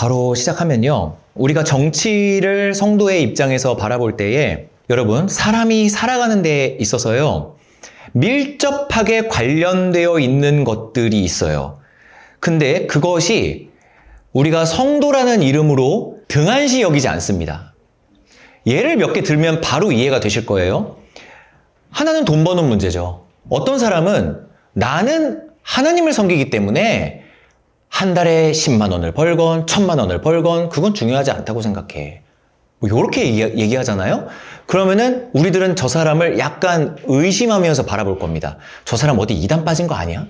바로 시작하면요. 우리가 정치를 성도의 입장에서 바라볼 때에 여러분, 사람이 살아가는 데 있어서요. 밀접하게 관련되어 있는 것들이 있어요. 근데 그것이 우리가 성도라는 이름으로 등한시 여기지 않습니다. 예를 몇 개 들면 바로 이해가 되실 거예요. 하나는 돈 버는 문제죠. 어떤 사람은 나는 하나님을 섬기기 때문에 한 달에 10만 원을 벌건 1000만 원을 벌건 그건 중요하지 않다고 생각해. 뭐 이렇게 얘기하잖아요. 그러면은 우리들은 저 사람을 약간 의심하면서 바라볼 겁니다. 저 사람 어디 이단 빠진 거 아니야?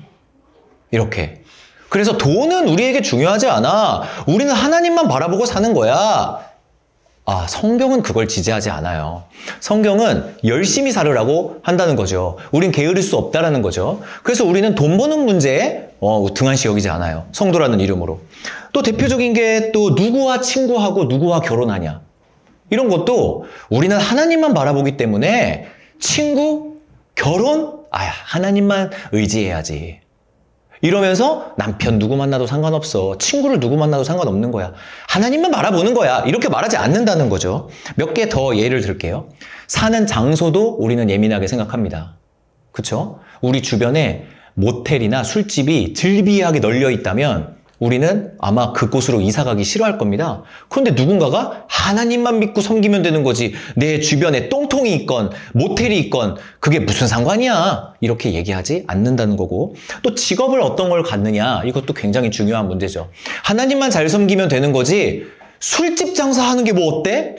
이렇게. 그래서 돈은 우리에게 중요하지 않아. 우리는 하나님만 바라보고 사는 거야. 아, 성경은 그걸 지지하지 않아요. 성경은 열심히 살으라고 한다는 거죠. 우린 게으를 수 없다라는 거죠. 그래서 우리는 돈 버는 문제에 등한시 여기지 않아요. 성도라는 이름으로. 또 대표적인 게 또 누구와 친구하고 누구와 결혼하냐. 이런 것도 우리는 하나님만 바라보기 때문에 친구, 결혼, 하나님만 의지해야지. 이러면서 남편 누구 만나도 상관없어. 친구를 누구 만나도 상관없는 거야. 하나님만 바라보는 거야. 이렇게 말하지 않는다는 거죠. 몇 개 더 예를 들게요. 사는 장소도 우리는 예민하게 생각합니다. 그쵸? 우리 주변에 모텔이나 술집이 즐비하게 널려 있다면 우리는 아마 그곳으로 이사 가기 싫어할 겁니다. 그런데 누군가가 하나님만 믿고 섬기면 되는 거지. 내 주변에 똥통이 있건 모텔이 있건 그게 무슨 상관이야. 이렇게 얘기하지 않는다는 거고. 또 직업을 어떤 걸 갖느냐. 이것도 굉장히 중요한 문제죠. 하나님만 잘 섬기면 되는 거지. 술집 장사하는 게 뭐 어때?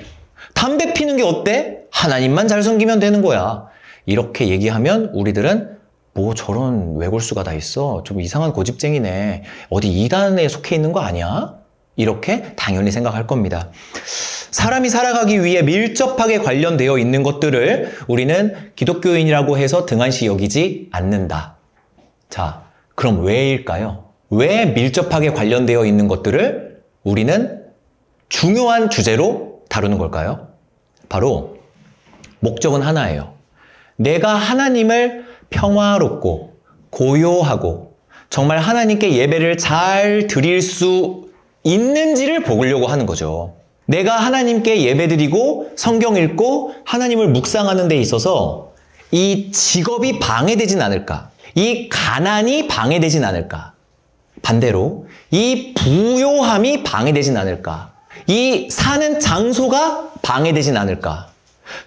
담배 피는 게 어때? 하나님만 잘 섬기면 되는 거야. 이렇게 얘기하면 우리들은 뭐 저런 외골수가 다 있어. 좀 이상한 고집쟁이네. 어디 이단에 속해 있는 거 아니야? 이렇게 당연히 생각할 겁니다. 사람이 살아가기 위해 밀접하게 관련되어 있는 것들을 우리는 기독교인이라고 해서 등한시 여기지 않는다. 자, 그럼 왜일까요? 왜 밀접하게 관련되어 있는 것들을 우리는 중요한 주제로 다루는 걸까요? 바로 목적은 하나예요. 내가 하나님을 평화롭고 고요하고 정말 하나님께 예배를 잘 드릴 수 있는지를 보려고 하는 거죠. 내가 하나님께 예배드리고 성경 읽고 하나님을 묵상하는 데 있어서 이 직업이 방해되진 않을까? 이 가난이 방해되진 않을까? 반대로 이 부요함이 방해되진 않을까? 이 사는 장소가 방해되진 않을까?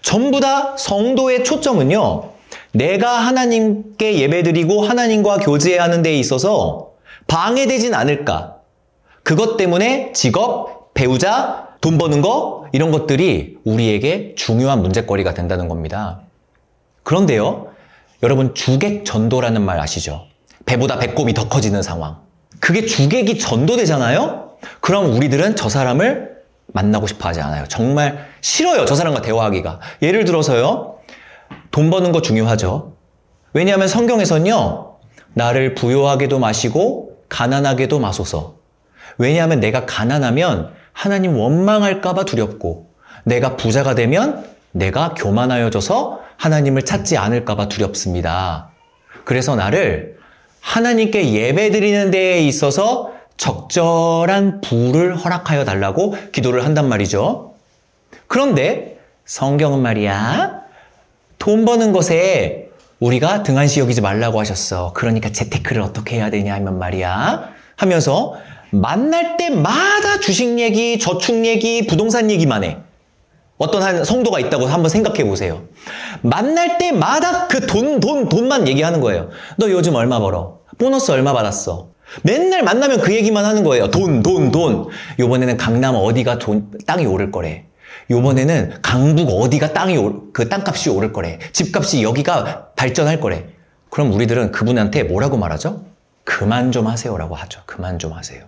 전부 다 성도의 초점은요. 내가 하나님께 예배드리고 하나님과 교제하는 데 있어서 방해되진 않을까? 그것 때문에 직업, 배우자, 돈 버는 거 이런 것들이 우리에게 중요한 문제거리가 된다는 겁니다. 그런데요. 여러분 주객 전도라는 말 아시죠? 배보다 배꼽이 더 커지는 상황. 그게 주객이 전도되잖아요? 그럼 우리들은 저 사람을 만나고 싶어 하지 않아요. 정말 싫어요. 저 사람과 대화하기가. 예를 들어서요. 돈 버는 거 중요하죠. 왜냐하면 성경에서는요. 나를 부요하게도 마시고 가난하게도 마소서. 왜냐하면 내가 가난하면 하나님 원망할까 봐 두렵고 내가 부자가 되면 내가 교만하여져서 하나님을 찾지 않을까 봐 두렵습니다. 그래서 나를 하나님께 예배드리는 데에 있어서 적절한 부를 허락하여 달라고 기도를 한단 말이죠. 그런데 성경은 말이야. 돈 버는 것에 우리가 등한시 여기지 말라고 하셨어. 그러니까 재테크를 어떻게 해야 되냐 하면 말이야. 하면서 만날 때마다 주식 얘기, 저축 얘기, 부동산 얘기만 해. 어떤 한 성도가 있다고 한번 생각해 보세요. 만날 때마다 그 돈만 얘기하는 거예요. 너 요즘 얼마 벌어? 보너스 얼마 받았어? 맨날 만나면 그 얘기만 하는 거예요. 돈. 요번에는 강남 어디가 땅이 오를 거래. 요번에는 강북 어디가 그 땅값이 오를 거래. 집값이 여기가 발전할 거래. 그럼 우리들은 그분한테 뭐라고 말하죠? 그만 좀 하세요라고 하죠. 그만 좀 하세요.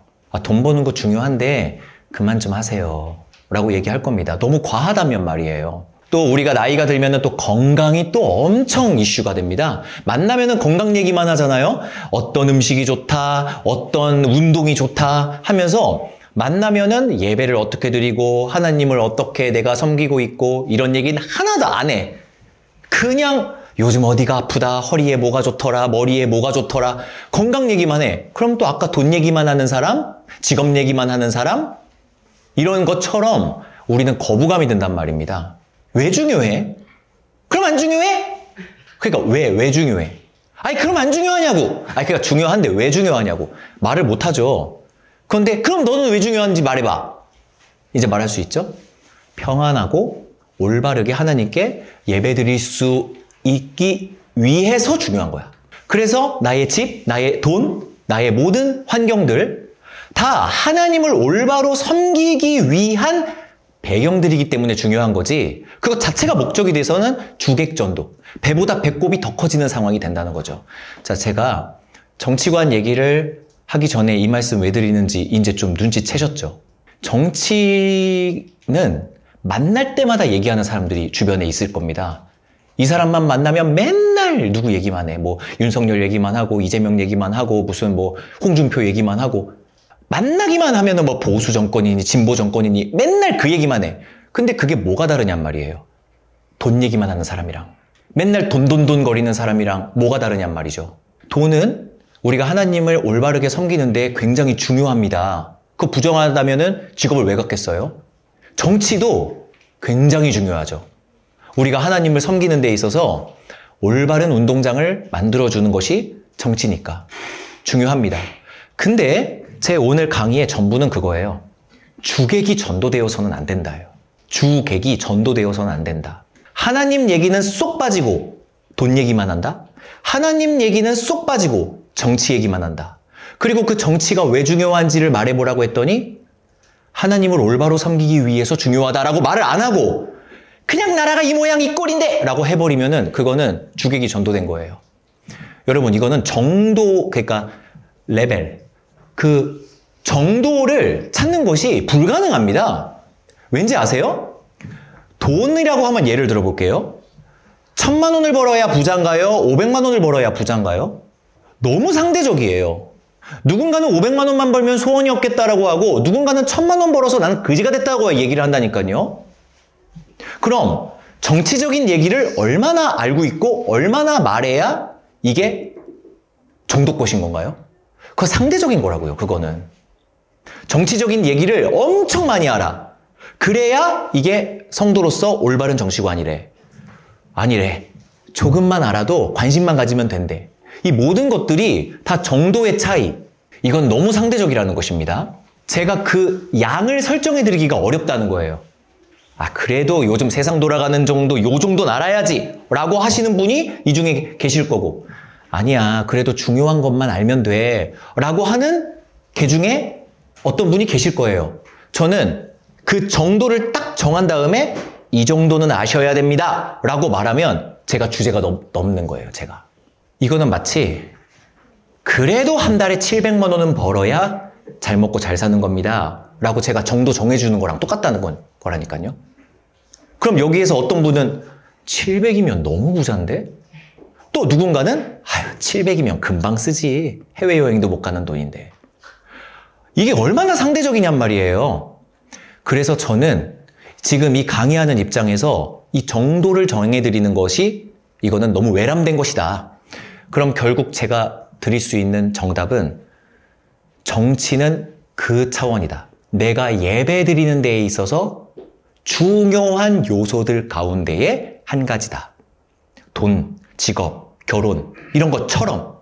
돈 버는 거 중요한데 그만 좀 하세요. 라고 얘기할 겁니다. 너무 과하다면 말이에요. 또 우리가 나이가 들면은 또 건강이 또 엄청 이슈가 됩니다. 만나면은 건강 얘기만 하잖아요. 어떤 음식이 좋다, 어떤 운동이 좋다 하면서 만나면은 예배를 어떻게 드리고 하나님을 어떻게 내가 섬기고 있고 이런 얘기는 하나도 안 해. 그냥 요즘 어디가 아프다, 허리에 뭐가 좋더라, 머리에 뭐가 좋더라, 건강 얘기만 해. 그럼 또 아까 돈 얘기만 하는 사람, 직업 얘기만 하는 사람, 이런 것처럼 우리는 거부감이 든단 말입니다. 왜 중요해? 그럼 안 중요해? 그러니까 왜 중요해? 아니 그럼 안 중요하냐고. 아니 그러니까 중요한데 왜 중요하냐고. 말을 못하죠. 그런데 그럼 너는 왜 중요한지 말해봐. 이제 말할 수 있죠? 평안하고 올바르게 하나님께 예배드릴 수 있기 위해서 중요한 거야. 그래서 나의 집, 나의 돈, 나의 모든 환경들 다 하나님을 올바로 섬기기 위한 배경들이기 때문에 중요한 거지, 그것 자체가 목적이 돼서는 주객전도, 배보다 배꼽이 더 커지는 상황이 된다는 거죠. 자, 제가 정치관 얘기를 하기 전에 이 말씀 왜 드리는지 이제 좀 눈치채셨죠? 정치는 만날 때마다 얘기하는 사람들이 주변에 있을 겁니다. 이 사람만 만나면 맨날 누구 얘기만 해. 뭐 윤석열 얘기만 하고 이재명 얘기만 하고 무슨 뭐 홍준표 얘기만 하고, 만나기만 하면은 뭐 보수 정권이니 진보 정권이니 맨날 그 얘기만 해. 근데 그게 뭐가 다르냔 말이에요. 돈 얘기만 하는 사람이랑 맨날 돈 거리는 사람이랑 뭐가 다르냔 말이죠. 돈은 우리가 하나님을 올바르게 섬기는데 굉장히 중요합니다. 그거 부정하다면은 직업을 왜 갖겠어요? 정치도 굉장히 중요하죠. 우리가 하나님을 섬기는 데 있어서 올바른 운동장을 만들어주는 것이 정치니까 중요합니다. 근데 제 오늘 강의의 전부는 그거예요. 주객이 전도되어서는 안 된다요. 주객이 전도되어서는 안 된다. 하나님 얘기는 쏙 빠지고 돈 얘기만 한다. 하나님 얘기는 쏙 빠지고 정치 얘기만 한다. 그리고 그 정치가 왜 중요한지를 말해보라고 했더니 하나님을 올바로 섬기기 위해서 중요하다라고 말을 안 하고 그냥 나라가 이 모양 이 꼴인데 라고 해버리면은 그거는 주객이 전도된 거예요. 여러분, 이거는 정도, 그러니까 레벨, 그 정도를 찾는 것이 불가능합니다. 왠지 아세요? 돈이라고 하면 예를 들어볼게요. 1000만 원을 벌어야 부자인가요? 500만 원을 벌어야 부자인가요? 너무 상대적이에요. 누군가는 500만 원만 벌면 소원이 없겠다라고 하고 누군가는 1000만 원 벌어서 나는 그지가 됐다고 얘기를 한다니까요. 그럼 정치적인 얘기를 얼마나 알고 있고 얼마나 말해야 이게 정도껏인 건가요? 그거 상대적인 거라고요. 그거는 정치적인 얘기를 엄청 많이 알아. 그래야 이게 성도로서 올바른 정치관이래. 아니래. 조금만 알아도 관심만 가지면 된대. 이 모든 것들이 다 정도의 차이. 이건 너무 상대적이라는 것입니다. 제가 그 양을 설정해 드리기가 어렵다는 거예요. 아, 그래도 요즘 세상 돌아가는 정도, 요 정도는 알아야지 라고 하시는 분이 이 중에 계실 거고, 아니야, 그래도 중요한 것만 알면 돼 라고 하는 개 중에 어떤 분이 계실 거예요. 저는 그 정도를 딱 정한 다음에 이 정도는 아셔야 됩니다 라고 말하면 제가 주제가 넘는 거예요. 제가 이거는 마치 그래도 한 달에 700만 원은 벌어야 잘 먹고 잘 사는 겁니다 라고 제가 정도 정해주는 거랑 똑같다는 거라니까요. 그럼 여기에서 어떤 분은 700이면 너무 부자인데? 또 누군가는 700이면 금방 쓰지. 해외여행도 못 가는 돈인데. 이게 얼마나 상대적이냔 말이에요. 그래서 저는 지금 이 강의하는 입장에서 이 정도를 정해드리는 것이 이거는 너무 외람된 것이다. 그럼 결국 제가 드릴 수 있는 정답은 정치는 그 차원이다. 내가 예배드리는 데에 있어서 중요한 요소들 가운데의 한 가지다. 돈, 직업, 결혼 이런 것처럼.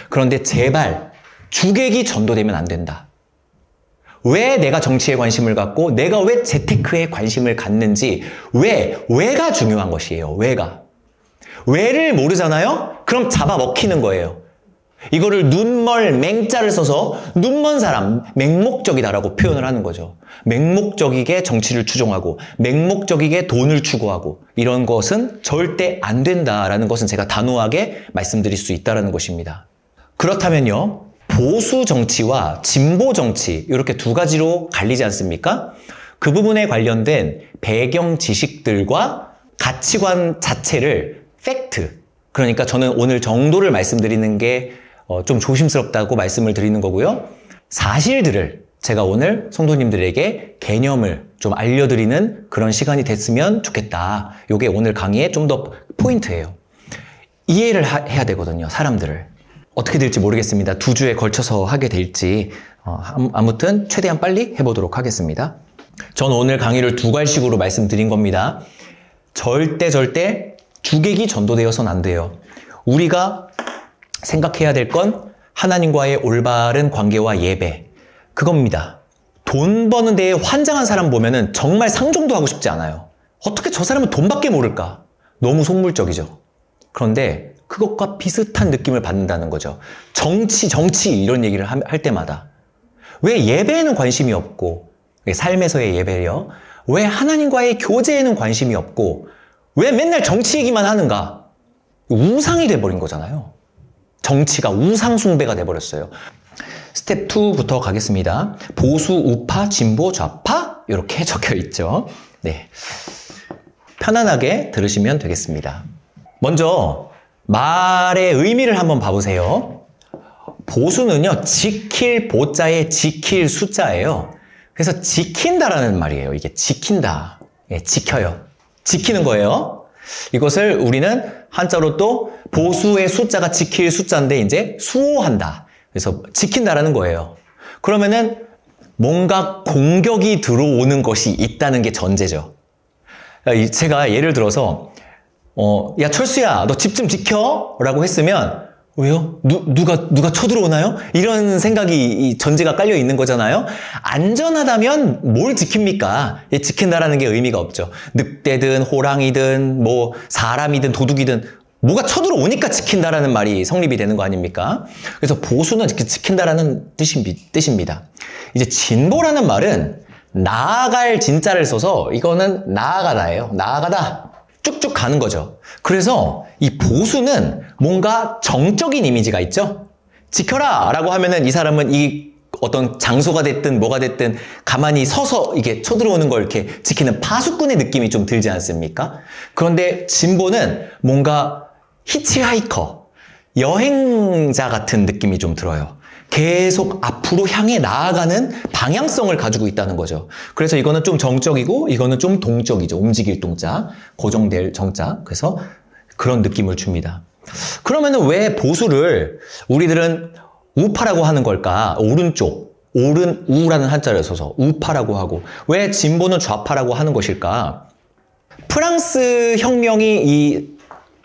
그런데 제발 주객이 전도되면 안 된다. 왜 내가 정치에 관심을 갖고 내가 왜 재테크에 관심을 갖는지, 왜가 중요한 것이에요. 왜를 모르잖아요? 그럼 잡아먹히는 거예요. 이거를 눈멀 맹자를 써서 눈먼 사람, 맹목적이다라고 표현을 하는 거죠. 맹목적이게 정치를 추종하고 맹목적이게 돈을 추구하고 이런 것은 절대 안 된다라는 것은 제가 단호하게 말씀드릴 수 있다는 것입니다. 그렇다면요, 보수 정치와 진보 정치 이렇게 두 가지로 갈리지 않습니까? 그 부분에 관련된 배경 지식들과 가치관 자체를 팩트, 그러니까 저는 오늘 정도를 말씀드리는 게 좀 조심스럽다고 말씀을 드리는 거고요. 사실들을 제가 오늘 성도님들에게 개념을 좀 알려드리는 그런 시간이 됐으면 좋겠다. 이게 오늘 강의의 좀 더 포인트예요. 이해를 해야 되거든요. 사람들을. 어떻게 될지 모르겠습니다. 2주에 걸쳐서 하게 될지. 아무튼 최대한 빨리 해보도록 하겠습니다. 전 오늘 강의를 두 갈식으로 말씀드린 겁니다. 절대 주객이 전도되어서는 안 돼요. 우리가 생각해야 될 건 하나님과의 올바른 관계와 예배, 그겁니다. 돈 버는 데에 환장한 사람 보면은 정말 상종도 하고 싶지 않아요. 어떻게 저 사람은 돈밖에 모를까? 너무 속물적이죠. 그런데 그것과 비슷한 느낌을 받는다는 거죠. 정치 이런 얘기를 할 때마다 왜 예배에는 관심이 없고, 삶에서의 예배요, 왜 하나님과의 교제에는 관심이 없고, 왜 맨날 정치 얘기만 하는가? 우상이 돼버린 거잖아요. 정치가 우상 숭배가 돼버렸어요. 스텝 2부터 가겠습니다. 보수, 우파, 진보, 좌파 이렇게 적혀 있죠. 네, 편안하게 들으시면 되겠습니다. 먼저 말의 의미를 한번 봐보세요. 보수는요, 지킬 보자에 지킬 숫자예요. 그래서 지킨다라는 말이에요. 이게 지킨다. 예, 지켜요. 지키는 거예요. 이것을 우리는 한자로 또 보수의 숫자가 지킬 숫자인데 이제 수호한다. 그래서 지킨다라는 거예요. 그러면은 뭔가 공격이 들어오는 것이 있다는 게 전제죠. 제가 예를 들어서 야 철수야, 너 집 좀 지켜 라고 했으면, 왜요? 누가 쳐들어오나요? 이런 생각이 전제가 깔려 있는 거잖아요. 안전하다면 뭘 지킵니까? 지킨다라는 게 의미가 없죠. 늑대든 호랑이든 뭐 사람이든 도둑이든 뭐가 쳐들어오니까 지킨다라는 말이 성립이 되는 거 아닙니까? 그래서 보수는 지킨다라는 뜻입니다. 이제 진보라는 말은 나아갈 진자를 써서 이거는 나아가다예요. 나아가다. 쭉쭉 가는 거죠. 그래서 이 보수는 뭔가 정적인 이미지가 있죠. 지켜라 라고 하면은 이 사람은 이 어떤 장소가 됐든 뭐가 됐든 가만히 서서 이게 쳐들어오는 걸 이렇게 지키는 파수꾼의 느낌이 좀 들지 않습니까? 그런데 진보는 뭔가 히치하이커, 여행자 같은 느낌이 좀 들어요. 계속 앞으로 향해 나아가는 방향성을 가지고 있다는 거죠. 그래서 이거는 좀 정적이고 이거는 좀 동적이죠. 움직일 동자, 고정될 정자. 그래서 그런 느낌을 줍니다. 그러면은 왜 보수를 우리들은 우파라고 하는 걸까? 오른쪽, 오른 우라는 한자를 써서 우파라고 하고, 왜 진보는 좌파라고 하는 것일까? 프랑스 혁명이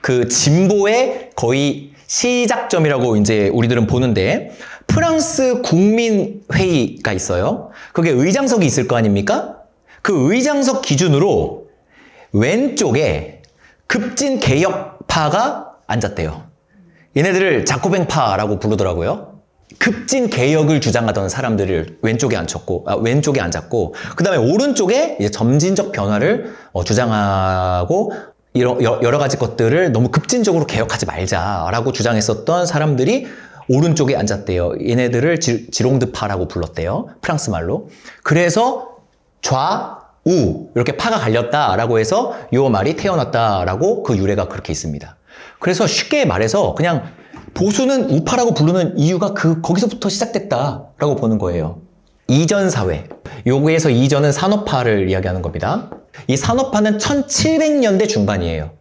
그 진보의 거의 시작점이라고 이제 우리들은 보는데, 프랑스 국민회의가 있어요. 그게 의장석이 있을 거 아닙니까? 그 의장석 기준으로 왼쪽에 급진 개혁파가 앉았대요. 얘네들을 자코뱅파라고 부르더라고요. 급진 개혁을 주장하던 사람들을 왼쪽에 앉았고, 그 다음에 오른쪽에 이제 점진적 변화를 주장하고, 여러 가지 것들을 너무 급진적으로 개혁하지 말자라고 주장했었던 사람들이 오른쪽에 앉았대요. 얘네들을 지롱드파라고 불렀대요. 프랑스 말로. 그래서 좌우 이렇게 파가 갈렸다라고 해서 요 말이 태어났다라고 그 유래가 그렇게 있습니다. 그래서 쉽게 말해서 그냥 보수는 우파라고 부르는 이유가 거기서부터 시작됐다라고 보는 거예요. 이전 사회. 요거에서 이전은 산업화를 이야기하는 겁니다. 이 산업화는 1700년대 중반이에요.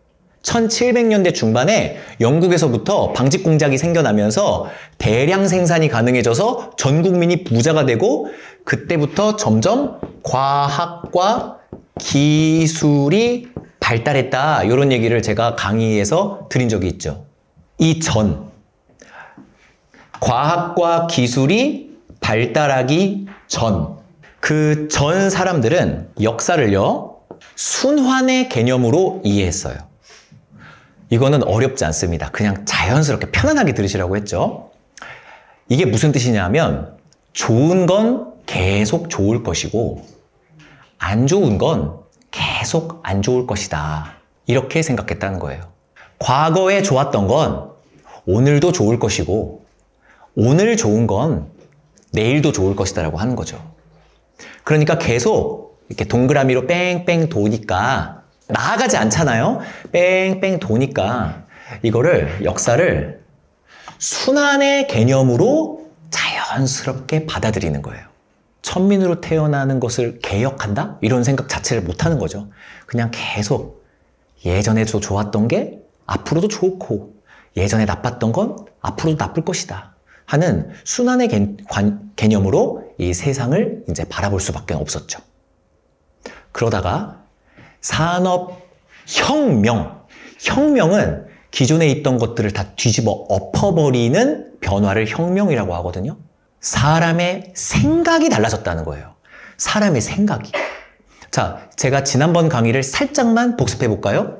1700년대 중반에 영국에서부터 방직 공장이 생겨나면서 대량 생산이 가능해져서 전 국민이 부자가 되고, 그때부터 점점 과학과 기술이 발달했다. 이런 얘기를 제가 강의에서 드린 적이 있죠. 과학과 기술이 발달하기 전, 그 전 사람들은 역사를요, 순환의 개념으로 이해했어요. 이거는 어렵지 않습니다. 그냥 자연스럽게 편안하게 들으시라고 했죠. 이게 무슨 뜻이냐면, 좋은 건 계속 좋을 것이고 안 좋은 건 계속 안 좋을 것이다. 이렇게 생각했다는 거예요. 과거에 좋았던 건 오늘도 좋을 것이고, 오늘 좋은 건 내일도 좋을 것이다라고 하는 거죠. 그러니까 계속 이렇게 동그라미로 뺑뺑 도니까 나아가지 않잖아요. 뺑뺑 도니까 이거를, 역사를 순환의 개념으로 자연스럽게 받아들이는 거예요. 천민으로 태어나는 것을 개혁한다? 이런 생각 자체를 못하는 거죠. 그냥 계속 예전에도 좋았던 게 앞으로도 좋고, 예전에 나빴던 건 앞으로도 나쁠 것이다 하는 순환의 개념으로 이 세상을 이제 바라볼 수밖에 없었죠. 그러다가 산업혁명. 혁명은 기존에 있던 것들을 다 뒤집어 엎어버리는 변화를 혁명이라고 하거든요. 사람의 생각이 달라졌다는 거예요. 사람의 생각이. 자, 제가 지난번 강의를 살짝만 복습해 볼까요?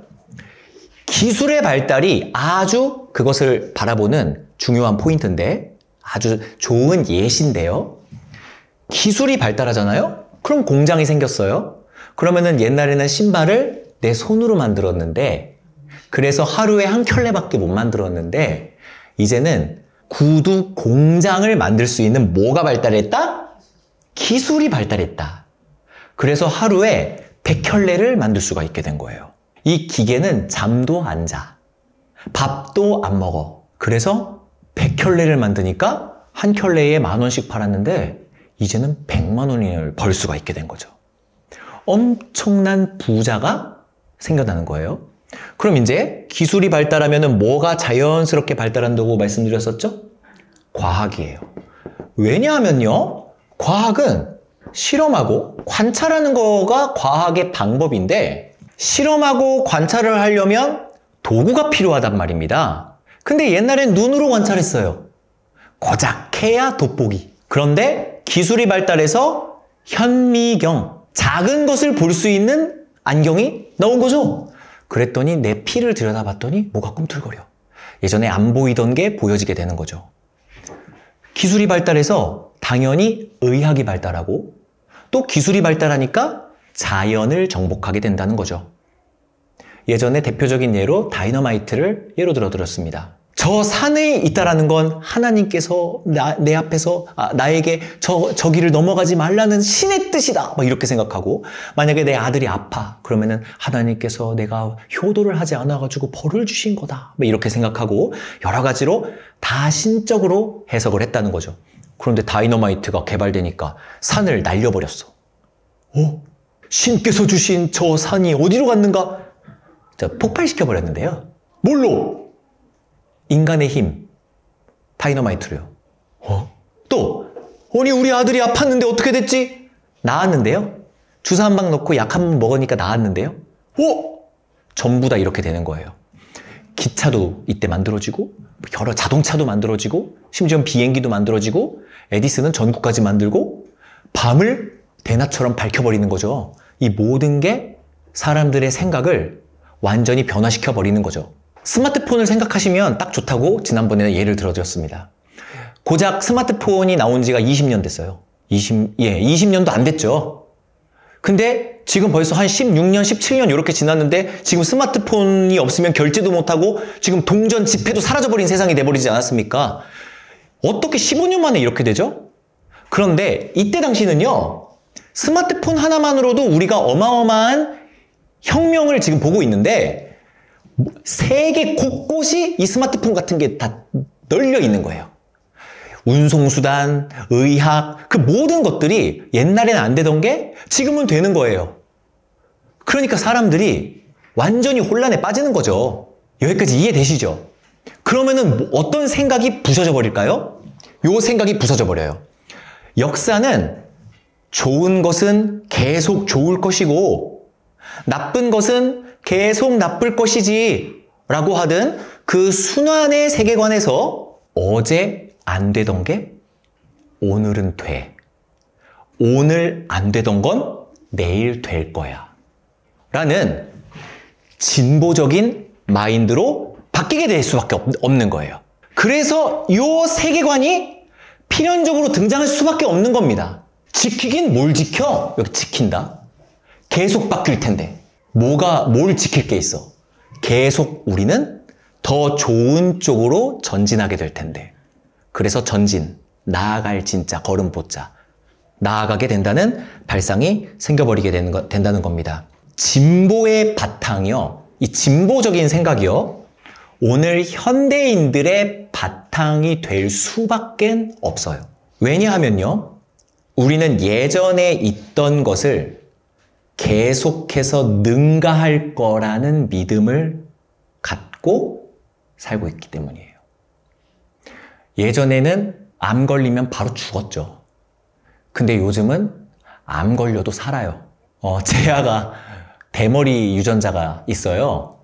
기술의 발달이 아주 그것을 바라보는 중요한 포인트인데, 아주 좋은 예시인데요. 기술이 발달하잖아요? 그럼 공장이 생겼어요. 그러면은 옛날에는 신발을 내 손으로 만들었는데, 그래서 하루에 한 켤레밖에 못 만들었는데, 이제는 구두 공장을 만들 수 있는 뭐가 발달했다? 기술이 발달했다. 그래서 하루에 100켤레를 만들 수가 있게 된 거예요. 이 기계는 잠도 안 자. 밥도 안 먹어. 그래서 100켤레를 만드니까 한 켤레에 10,000원씩 팔았는데 이제는 100만 원을 벌 수가 있게 된 거죠. 엄청난 부자가 생겨나는 거예요. 그럼 이제 기술이 발달하면 뭐가 자연스럽게 발달한다고 말씀드렸었죠? 과학이에요. 왜냐하면요, 과학은 실험하고 관찰하는 거가 과학의 방법인데, 실험하고 관찰을 하려면 도구가 필요하단 말입니다. 근데 옛날엔 눈으로 관찰했어요. 고작 해야 돋보기. 그런데 기술이 발달해서 현미경, 작은 것을 볼 수 있는 안경이 나온 거죠. 그랬더니 내 피를 들여다봤더니 뭐가 꿈틀거려. 예전에 안 보이던 게 보여지게 되는 거죠. 기술이 발달해서 당연히 의학이 발달하고, 또 기술이 발달하니까 자연을 정복하게 된다는 거죠. 예전에 대표적인 예로 다이너마이트를 예로 들었습니다. 저 산에 있다라는 건 하나님께서 내 앞에서 나에게 저기를 넘어가지 말라는 신의 뜻이다, 막 이렇게 생각하고, 만약에 내 아들이 아파 그러면은 하나님께서 내가 효도를 하지 않아가지고 벌을 주신 거다, 막 이렇게 생각하고 여러 가지로 다 신적으로 해석을 했다는 거죠. 그런데 다이너마이트가 개발되니까 산을 날려버렸어. 신께서 주신 저 산이 어디로 갔는가? 폭발시켜버렸는데요. 뭘로? 인간의 힘, 다이너마이트로요. 또 아니 우리 아들이 아팠는데 어떻게 됐지? 나았는데요. 주사 한 방 넣고 약 한 번 먹으니까 나았는데요. 전부 다 이렇게 되는 거예요. 기차도 이때 만들어지고, 여러 자동차도 만들어지고, 심지어 비행기도 만들어지고, 에디슨은 전구까지 만들고, 밤을 대낮처럼 밝혀버리는 거죠. 이 모든 게 사람들의 생각을 완전히 변화시켜버리는 거죠. 스마트폰을 생각하시면 딱 좋다고 지난번에 예를 들어드렸습니다. 고작 스마트폰이 나온 지가 20년 됐어요. 20년도 안 됐죠. 근데 지금 벌써 한 16년, 17년 이렇게 지났는데 지금 스마트폰이 없으면 결제도 못하고 지금 동전 지폐도 사라져버린 세상이 돼버리지 않았습니까? 어떻게 15년 만에 이렇게 되죠? 그런데 이때 당시는요, 스마트폰 하나만으로도 우리가 어마어마한 혁명을 지금 보고 있는데, 세계 곳곳이 이 스마트폰 같은 게 다 널려 있는 거예요. 운송수단, 의학, 그 모든 것들이 옛날에는 안 되던 게 지금은 되는 거예요. 그러니까 사람들이 완전히 혼란에 빠지는 거죠. 여기까지 이해되시죠? 그러면은 어떤 생각이 부서져 버릴까요? 요 생각이 부서져 버려요. 역사는 좋은 것은 계속 좋을 것이고 나쁜 것은 계속 나쁠 것이지 라고 하던 그 순환의 세계관에서 어제 안 되던 게 오늘은 돼. 오늘 안 되던 건 내일 될 거야. 라는 진보적인 마인드로 바뀌게 될 수밖에 없는 거예요. 그래서 이 세계관이 필연적으로 등장할 수밖에 없는 겁니다. 지키긴 뭘 지켜? 여기 지킨다. 계속 바뀔 텐데. 뭘 지킬 게 있어? 계속 우리는 더 좋은 쪽으로 전진하게 될 텐데. 그래서 전진, 나아갈 진짜, 걸음보자. 나아가게 된다는 발상이 생겨버리게 된다는 겁니다. 진보의 바탕이요. 이 진보적인 생각이요. 오늘 현대인들의 바탕이 될 수밖에 없어요. 왜냐하면요. 우리는 예전에 있던 것을 계속해서 능가할 거라는 믿음을 갖고 살고 있기 때문이에요. 예전에는 암 걸리면 바로 죽었죠. 근데 요즘은 암 걸려도 살아요. 재아가 대머리 유전자가 있어요.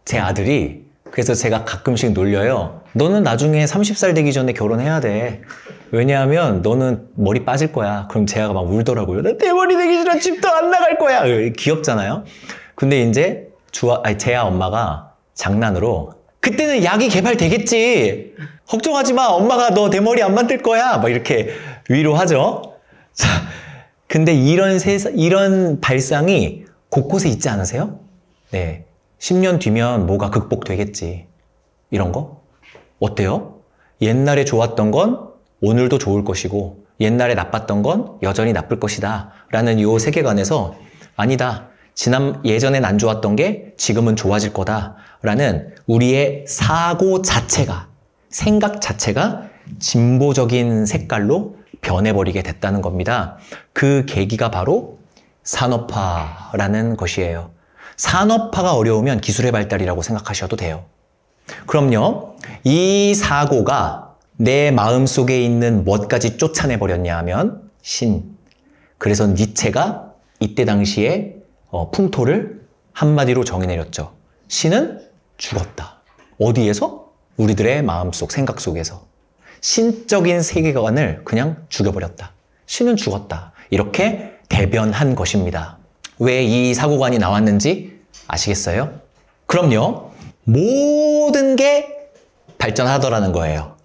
제 아들이. 그래서 제가 가끔씩 놀려요. 너는 나중에 30살 되기 전에 결혼해야 돼. 왜냐하면 너는 머리 빠질 거야. 그럼 재아가 막 울더라고요. 나 대머리 되기 싫어. 집도 안 나갈 거야. 귀엽잖아요. 근데 이제 재아 엄마가 장난으로 그때는 약이 개발되겠지. 걱정하지 마. 엄마가 너 대머리 안 만들 거야. 막 이렇게 위로하죠. 자, 근데 이런 발상이 곳곳에 있지 않으세요? 네. 10년 뒤면 뭐가 극복되겠지. 이런 거? 어때요? 옛날에 좋았던 건 오늘도 좋을 것이고 옛날에 나빴던 건 여전히 나쁠 것이다. 라는 이 세계관에서 아니다. 예전엔 안 좋았던 게 지금은 좋아질 거다. 라는 우리의 사고 자체가, 생각 자체가 진보적인 색깔로 변해버리게 됐다는 겁니다. 그 계기가 바로 산업화라는 것이에요. 산업화가 어려우면 기술의 발달이라고 생각하셔도 돼요. 그럼요, 이 사고가 내 마음속에 있는 무엇까지 쫓아내버렸냐 하면 신. 그래서 니체가 이때 당시에 풍토를 한마디로 정의내렸죠. 신은 죽었다. 어디에서? 우리들의 마음속, 생각 속에서. 신적인 세계관을 그냥 죽여버렸다. 신은 죽었다. 이렇게 대변한 것입니다. 왜 이 사고관이 나왔는지 아시겠어요? 그럼요, 모든 게 발전하더라는 거예요.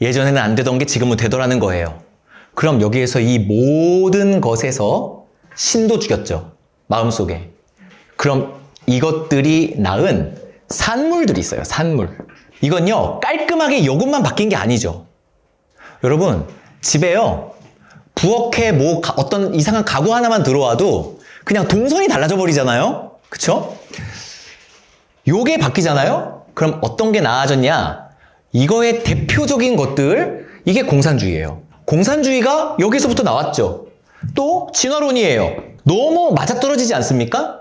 예전에는 안 되던 게 지금은 되더라는 거예요. 그럼 여기에서 이 모든 것에서 신도 죽였죠. 마음속에. 그럼 이것들이 낳은 산물들이 있어요. 산물. 이건요, 깔끔하게 요것만 바뀐 게 아니죠. 여러분, 집에요, 부엌에 어떤 이상한 가구 하나만 들어와도 그냥 동선이 달라져 버리잖아요. 그쵸? 요게 바뀌잖아요? 그럼 어떤 게 나아졌냐? 이거의 대표적인 것들, 이게 공산주의예요. 공산주의가 여기서부터 나왔죠. 또 진화론이에요. 너무 맞아떨어지지 않습니까?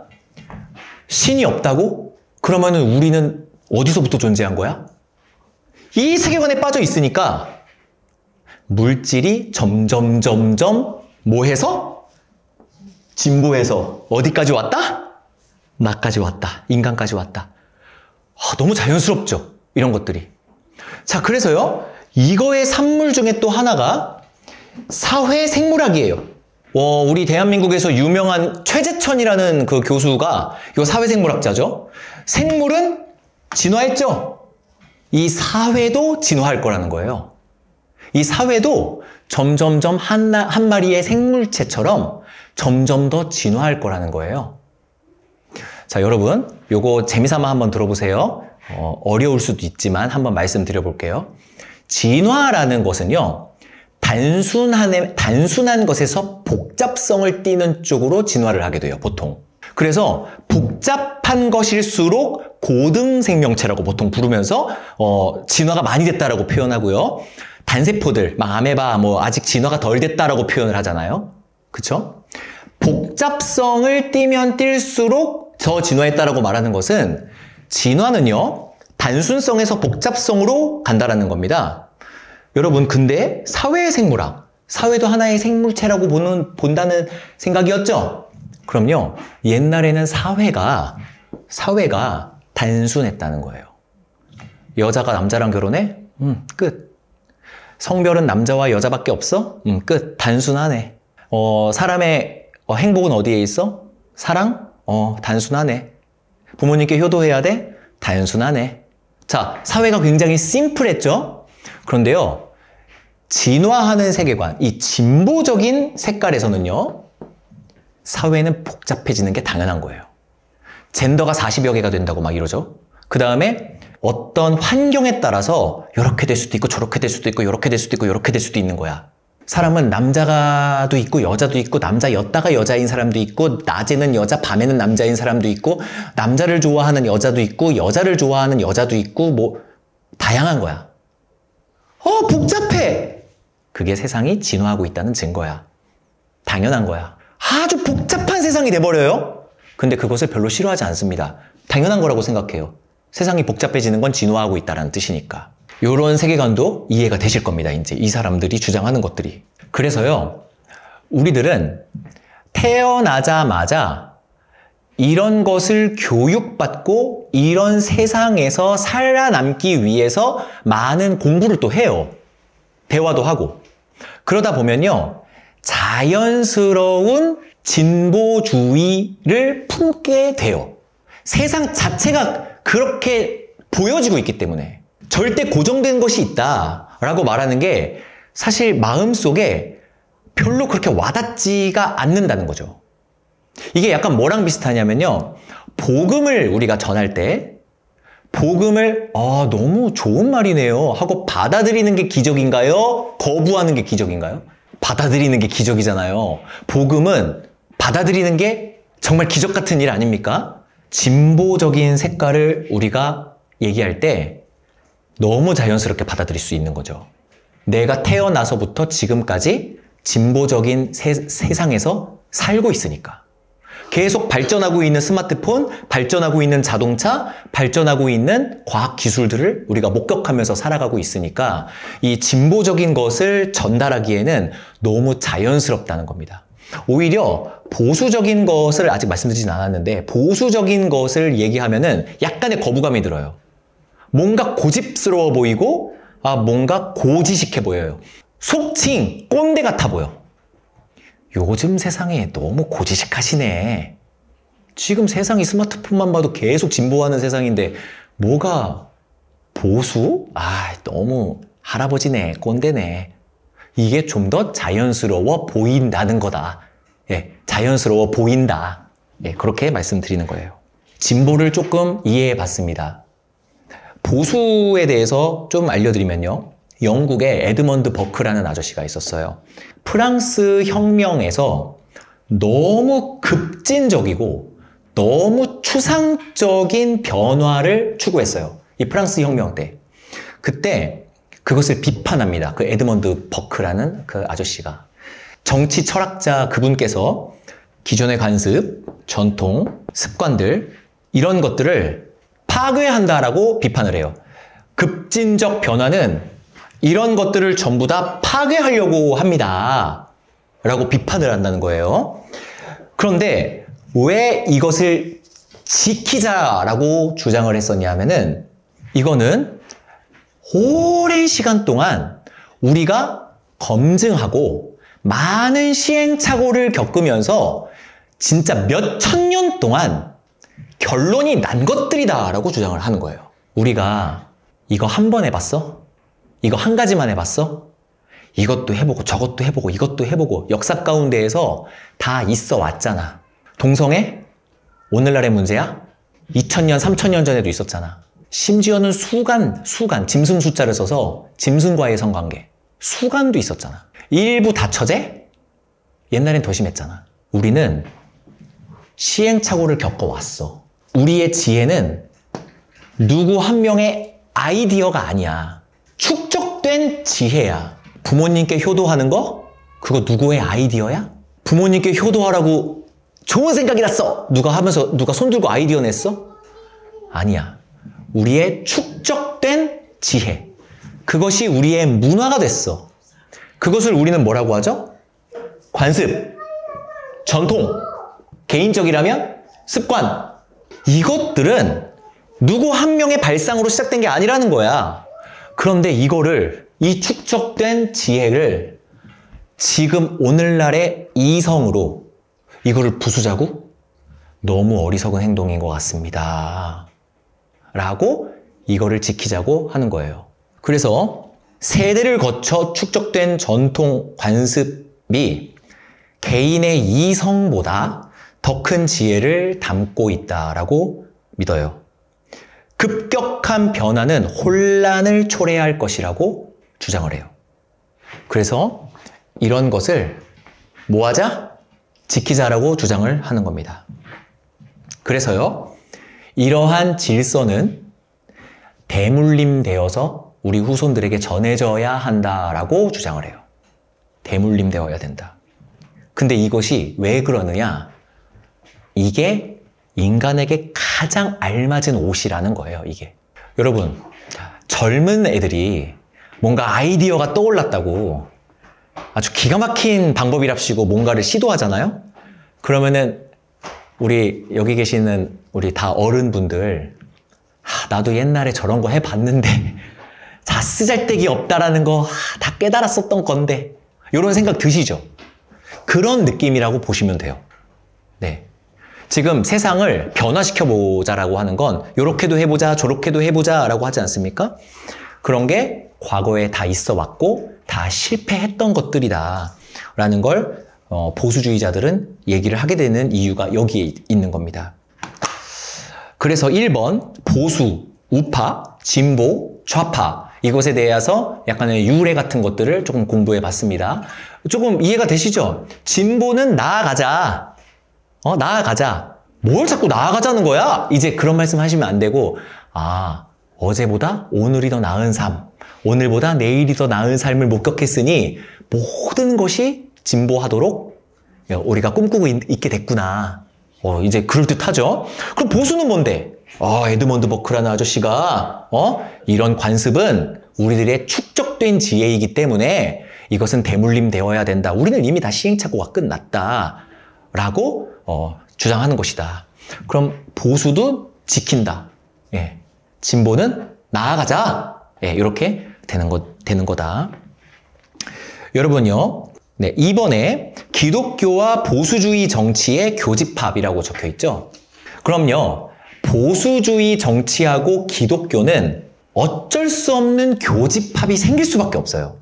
신이 없다고? 그러면은 우리는 어디서부터 존재한 거야? 이 세계관에 빠져 있으니까 물질이 점점 뭐해서? 진보해서 어디까지 왔다? 나까지 왔다. 인간까지 왔다. 너무 자연스럽죠? 이런 것들이. 자, 그래서요, 이거의 산물 중에 또 하나가 사회생물학이에요. 우리 대한민국에서 유명한 최재천이라는 그 교수가 이 사회생물학자죠. 생물은 진화했죠. 이 사회도 진화할 거라는 거예요. 이 사회도 점점점 한 마리의 생물체처럼 점점 더 진화할 거라는 거예요. 자, 여러분, 요거 재미삼아 한번 들어보세요. 어려울 수도 있지만 한번 말씀드려 볼게요. 진화라는 것은요, 단순한 것에서 복잡성을 띠는 쪽으로 진화를 하게 돼요, 보통. 그래서 복잡한 것일수록 고등 생명체라고 보통 부르면서 진화가 많이 됐다라고 표현하고요. 단세포들, 막 아메바, 아직 진화가 덜 됐다라고 표현을 하잖아요. 그쵸? 복잡성을 띠면 뛸수록 더 진화했다라고 말하는 것은, 진화는요, 단순성에서 복잡성으로 간다라는 겁니다. 여러분, 근데 사회생물학, 사회도 하나의 생물체라고 본다는 생각이었죠? 그럼요, 옛날에는 사회가 단순했다는 거예요. 여자가 남자랑 결혼해? 끝. 성별은 남자와 여자밖에 없어? 끝. 단순하네. 사람의 행복은 어디에 있어? 사랑? 단순하네. 부모님께 효도해야 돼? 단순하네. 자, 사회가 굉장히 심플했죠? 그런데요, 진화하는 세계관, 이 진보적인 색깔에서는요, 사회는 복잡해지는 게 당연한 거예요. 젠더가 40여 개가 된다고 막 이러죠. 그 다음에 어떤 환경에 따라서 이렇게 될 수도 있고 저렇게 될 수도 있고 이렇게 될 수도 있고 이렇게 될 수도 있는 거야. 사람은 남자도 있고 여자도 있고, 남자였다가 여자인 사람도 있고, 낮에는 여자, 밤에는 남자인 사람도 있고, 남자를 좋아하는 여자도 있고, 여자를 좋아하는 여자도 있고, 다양한 거야. 복잡해! 그게 세상이 진화하고 있다는 증거야. 당연한 거야. 아주 복잡한 세상이 돼버려요? 근데 그것을 별로 싫어하지 않습니다. 당연한 거라고 생각해요. 세상이 복잡해지는 건 진화하고 있다는 뜻이니까. 이런 세계관도 이해가 되실 겁니다. 이제 이 사람들이 주장하는 것들이. 그래서요, 우리들은 태어나자마자 이런 것을 교육받고 이런 세상에서 살아남기 위해서 많은 공부를 또 해요. 대화도 하고. 그러다 보면요, 자연스러운 진보주의를 품게 돼요. 세상 자체가 그렇게 보여지고 있기 때문에. 절대 고정된 것이 있다라고 말하는 게 사실 마음속에 별로 그렇게 와닿지가 않는다는 거죠. 이게 약간 뭐랑 비슷하냐면요, 복음을 우리가 전할 때 복음을 너무 좋은 말이네요 하고 받아들이는 게 기적인가요? 거부하는 게 기적인가요? 받아들이는 게 기적이잖아요. 복음은 받아들이는 게 정말 기적 같은 일 아닙니까? 진보적인 색깔을 우리가 얘기할 때 너무 자연스럽게 받아들일 수 있는 거죠. 내가 태어나서부터 지금까지 진보적인 세상에서 살고 있으니까. 계속 발전하고 있는 스마트폰, 발전하고 있는 자동차, 발전하고 있는 과학 기술들을 우리가 목격하면서 살아가고 있으니까 이 진보적인 것을 전달하기에는 너무 자연스럽다는 겁니다. 오히려 보수적인 것을 아직 말씀드리진 않았는데 보수적인 것을 얘기하면은 약간의 거부감이 들어요. 뭔가 고집스러워 보이고 뭔가 고지식해 보여요. 속칭 꼰대 같아 보여. 요즘 세상에 너무 고지식하시네. 지금 세상이 스마트폰만 봐도 계속 진보하는 세상인데 뭐가 보수? 너무 할아버지네, 꼰대네. 이게 좀 더 자연스러워 보인다는 거다. 자연스러워 보인다. 그렇게 말씀드리는 거예요. 진보를 조금 이해해 봤습니다. 보수에 대해서 좀 알려드리면요. 영국에 에드먼드 버크라는 아저씨가 있었어요. 프랑스 혁명에서 너무 급진적이고 너무 추상적인 변화를 추구했어요. 이 프랑스 혁명 때. 그때 그것을 비판합니다. 그 에드먼드 버크라는 그 아저씨가. 정치 철학자 그분께서 기존의 관습, 전통, 습관들 이런 것들을 파괴한다라고 비판을 해요. 급진적 변화는 이런 것들을 전부 다 파괴하려고 합니다. 라고 비판을 한다는 거예요. 그런데 왜 이것을 지키자라고 주장을 했었냐 하면은 이거는 오랜 시간 동안 우리가 검증하고 많은 시행착오를 겪으면서 진짜 몇 천 년 동안 결론이 난 것들이다 라고 주장을 하는 거예요. 우리가 이거 한 번 해봤어? 이거 한 가지만 해봤어? 이것도 해보고 저것도 해보고 이것도 해보고 역사 가운데에서 다 있어 왔잖아. 동성애? 오늘날의 문제야? 2000년, 3000년 전에도 있었잖아. 심지어는 수간, 짐승 숫자를 써서 짐승과의 성관계. 수간도 있었잖아. 일부 다처제? 옛날엔 더 심했잖아. 우리는 시행착오를 겪어왔어. 우리의 지혜는 누구 한 명의 아이디어가 아니야. 축적된 지혜야. 부모님께 효도하는 거? 그거 누구의 아이디어야? 부모님께 효도하라고 좋은 생각이 났어! 누가 손들고 아이디어 냈어? 아니야. 우리의 축적된 지혜. 그것이 우리의 문화가 됐어. 그것을 우리는 뭐라고 하죠? 관습, 전통, 개인적이라면 습관. 이것들은 누구 한 명의 발상으로 시작된 게 아니라는 거야. 그런데 이 축적된 지혜를 지금 오늘날의 이성으로 이거를 부수자고 너무 어리석은 행동인 것 같습니다. 라고 이거를 지키자고 하는 거예요. 그래서 세대를 거쳐 축적된 전통 관습이 개인의 이성보다 더 큰 지혜를 담고 있다라고 믿어요. 급격한 변화는 혼란을 초래할 것이라고 주장을 해요. 그래서 이런 것을 뭐하자? 지키자라고 주장을 하는 겁니다. 그래서요, 이러한 질서는 대물림되어서 우리 후손들에게 전해져야 한다라고 주장을 해요. 대물림되어야 된다. 근데 이것이 왜 그러느냐? 이게 인간에게 가장 알맞은 옷이라는 거예요, 이게. 여러분, 젊은 애들이 뭔가 아이디어가 떠올랐다고 아주 기가 막힌 방법이랍시고 뭔가를 시도하잖아요? 그러면은 우리 여기 계시는 우리 다 어른분들, 나도 옛날에 저런 거 해봤는데 자, 쓰잘데기 없다라는 거 다 깨달았었던 건데, 이런 생각 드시죠? 그런 느낌이라고 보시면 돼요. 네. 지금 세상을 변화시켜 보자라고 하는 건 요렇게도 해보자, 저렇게도 해보자 라고 하지 않습니까? 그런 게 과거에 다 있어 왔고 다 실패했던 것들이다 라는 걸 보수주의자들은 얘기를 하게 되는 이유가 여기에 있는 겁니다. 그래서 1번 보수, 우파, 진보, 좌파, 이것에 대해서 약간의 유래 같은 것들을 조금 공부해 봤습니다. 조금 이해가 되시죠? 진보는 나아가자. 나아가자. 뭘 자꾸 나아가자는 거야? 이제 그런 말씀 하시면 안 되고, 어제보다 오늘이 더 나은 삶, 오늘보다 내일이 더 나은 삶을 목격했으니 모든 것이 진보하도록 우리가 꿈꾸고 있게 됐구나. 이제 그럴듯하죠? 그럼 보수는 뭔데? 에드먼드 버크라는 아저씨가 이런 관습은 우리들의 축적된 지혜이기 때문에 이것은 대물림되어야 된다. 우리는 이미 다 시행착오가 끝났다. 라고 주장하는 것이다. 그럼 보수도 지킨다. 예. 진보는 나아가자. 예, 이렇게 되는 거다. 여러분요. 네, 2번에 기독교와 보수주의 정치의 교집합이라고 적혀 있죠. 그럼요. 보수주의 정치하고 기독교는 어쩔 수 없는 교집합이 생길 수밖에 없어요.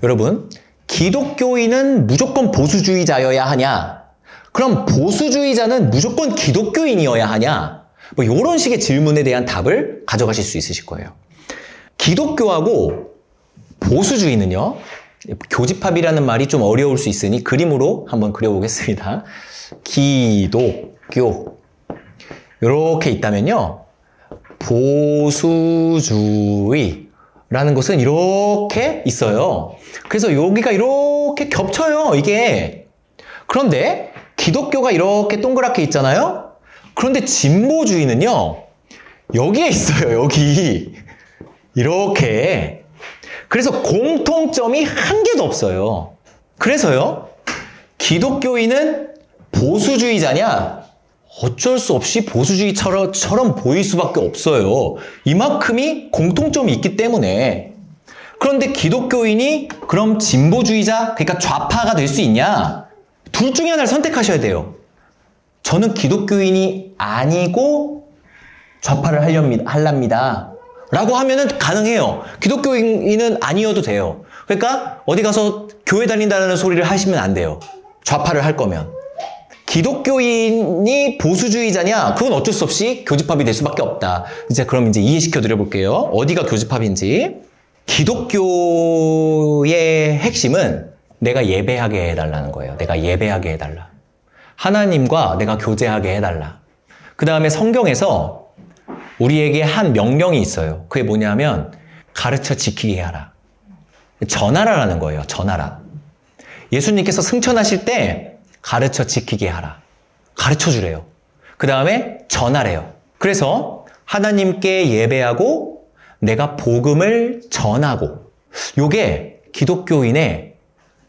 여러분, 기독교인은 무조건 보수주의자여야 하냐? 그럼 보수주의자는 무조건 기독교인이어야 하냐? 뭐 이런 식의 질문에 대한 답을 가져가실 수 있으실 거예요. 기독교하고 보수주의는요, 교집합이라는 말이 좀 어려울 수 있으니 그림으로 한번 그려보겠습니다. 기독교 이렇게 있다면요, 보수주의라는 것은 이렇게 있어요. 그래서 여기가 이렇게 겹쳐요, 이게. 그런데 기독교가 이렇게 동그랗게 있잖아요. 그런데 진보주의는요, 여기에 있어요, 여기. 이렇게. 그래서 공통점이 한 개도 없어요. 그래서요, 기독교인은 보수주의자냐? 어쩔 수 없이 보수주의처럼 보일 수밖에 없어요. 이만큼이 공통점이 있기 때문에. 그런데 기독교인이 그럼 진보주의자, 그러니까 좌파가 될 수 있냐? 둘 중에 하나를 선택하셔야 돼요. 저는 기독교인이 아니고 좌파를 하랍니다. 라고 하면은 가능해요. 기독교인은 아니어도 돼요. 그러니까 어디 가서 교회 다닌다는 소리를 하시면 안 돼요. 좌파를 할 거면. 기독교인이 보수주의자냐? 그건 어쩔 수 없이 교집합이 될 수밖에 없다. 그럼 이해시켜 드려 볼게요. 어디가 교집합인지. 기독교의 핵심은 내가 예배하게 해달라는 거예요. 내가 예배하게 해달라. 하나님과 내가 교제하게 해달라. 그 다음에 성경에서 우리에게 한 명령이 있어요. 그게 뭐냐면 가르쳐 지키게 하라. 전하라라는 거예요. 전하라. 예수님께서 승천하실 때 가르쳐 지키게 하라. 가르쳐 주래요. 그 다음에 전하래요. 그래서 하나님께 예배하고 내가 복음을 전하고, 요게 기독교인의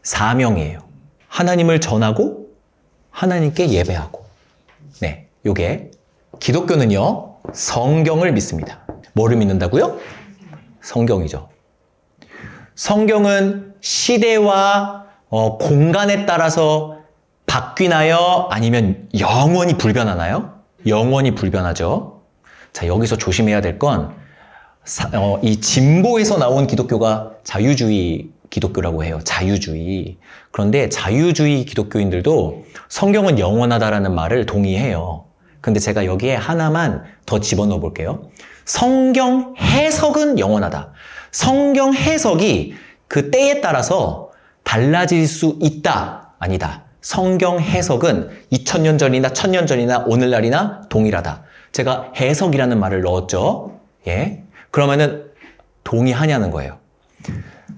사명이에요. 하나님을 전하고 하나님께 예배하고. 네, 요게 기독교는요, 성경을 믿습니다. 뭐를 믿는다고요? 성경이죠. 성경은 시대와 공간에 따라서 바뀌나요? 아니면 영원히 불변하나요? 영원히 불변하죠. 자, 여기서 조심해야 될 건 이 진보에서 나온 기독교가 자유주의 기독교라고 해요. 자유주의. 그런데 자유주의 기독교인들도 성경은 영원하다라는 말을 동의해요. 근데 제가 여기에 하나만 더 집어넣어 볼게요. 성경 해석은 영원하다. 성경 해석이 그 때에 따라서 달라질 수 있다. 아니다. 성경 해석은 2000년 전이나 1000년 전이나 오늘날이나 동일하다. 제가 해석이라는 말을 넣었죠. 예. 그러면은 동의하냐는 거예요.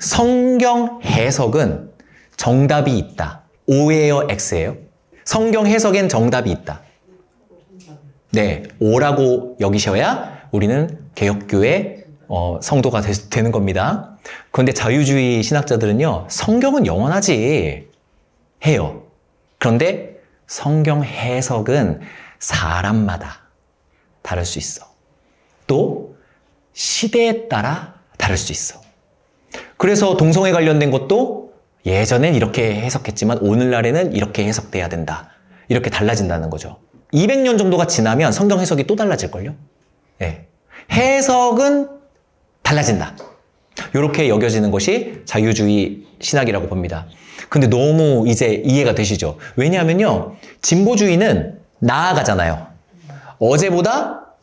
성경 해석은 정답이 있다. O예요, X예요? 성경 해석엔 정답이 있다. 네, O라고 여기셔야 우리는 개혁교회 성도가 되는 겁니다. 그런데 자유주의 신학자들은요, 성경은 영원하지 해요. 그런데 성경 해석은 사람마다 다를 수 있어. 또 시대에 따라 다를 수 있어. 그래서 동성애 관련된 것도 예전엔 이렇게 해석했지만 오늘날에는 이렇게 해석돼야 된다. 이렇게 달라진다는 거죠. 200년 정도가 지나면 성경 해석이 또 달라질걸요? 네. 해석은 달라진다. 이렇게 여겨지는 것이 자유주의 신학이라고 봅니다. 근데 너무 이제 이해가 되시죠? 왜냐하면요, 진보주의는 나아가잖아요. 어제보다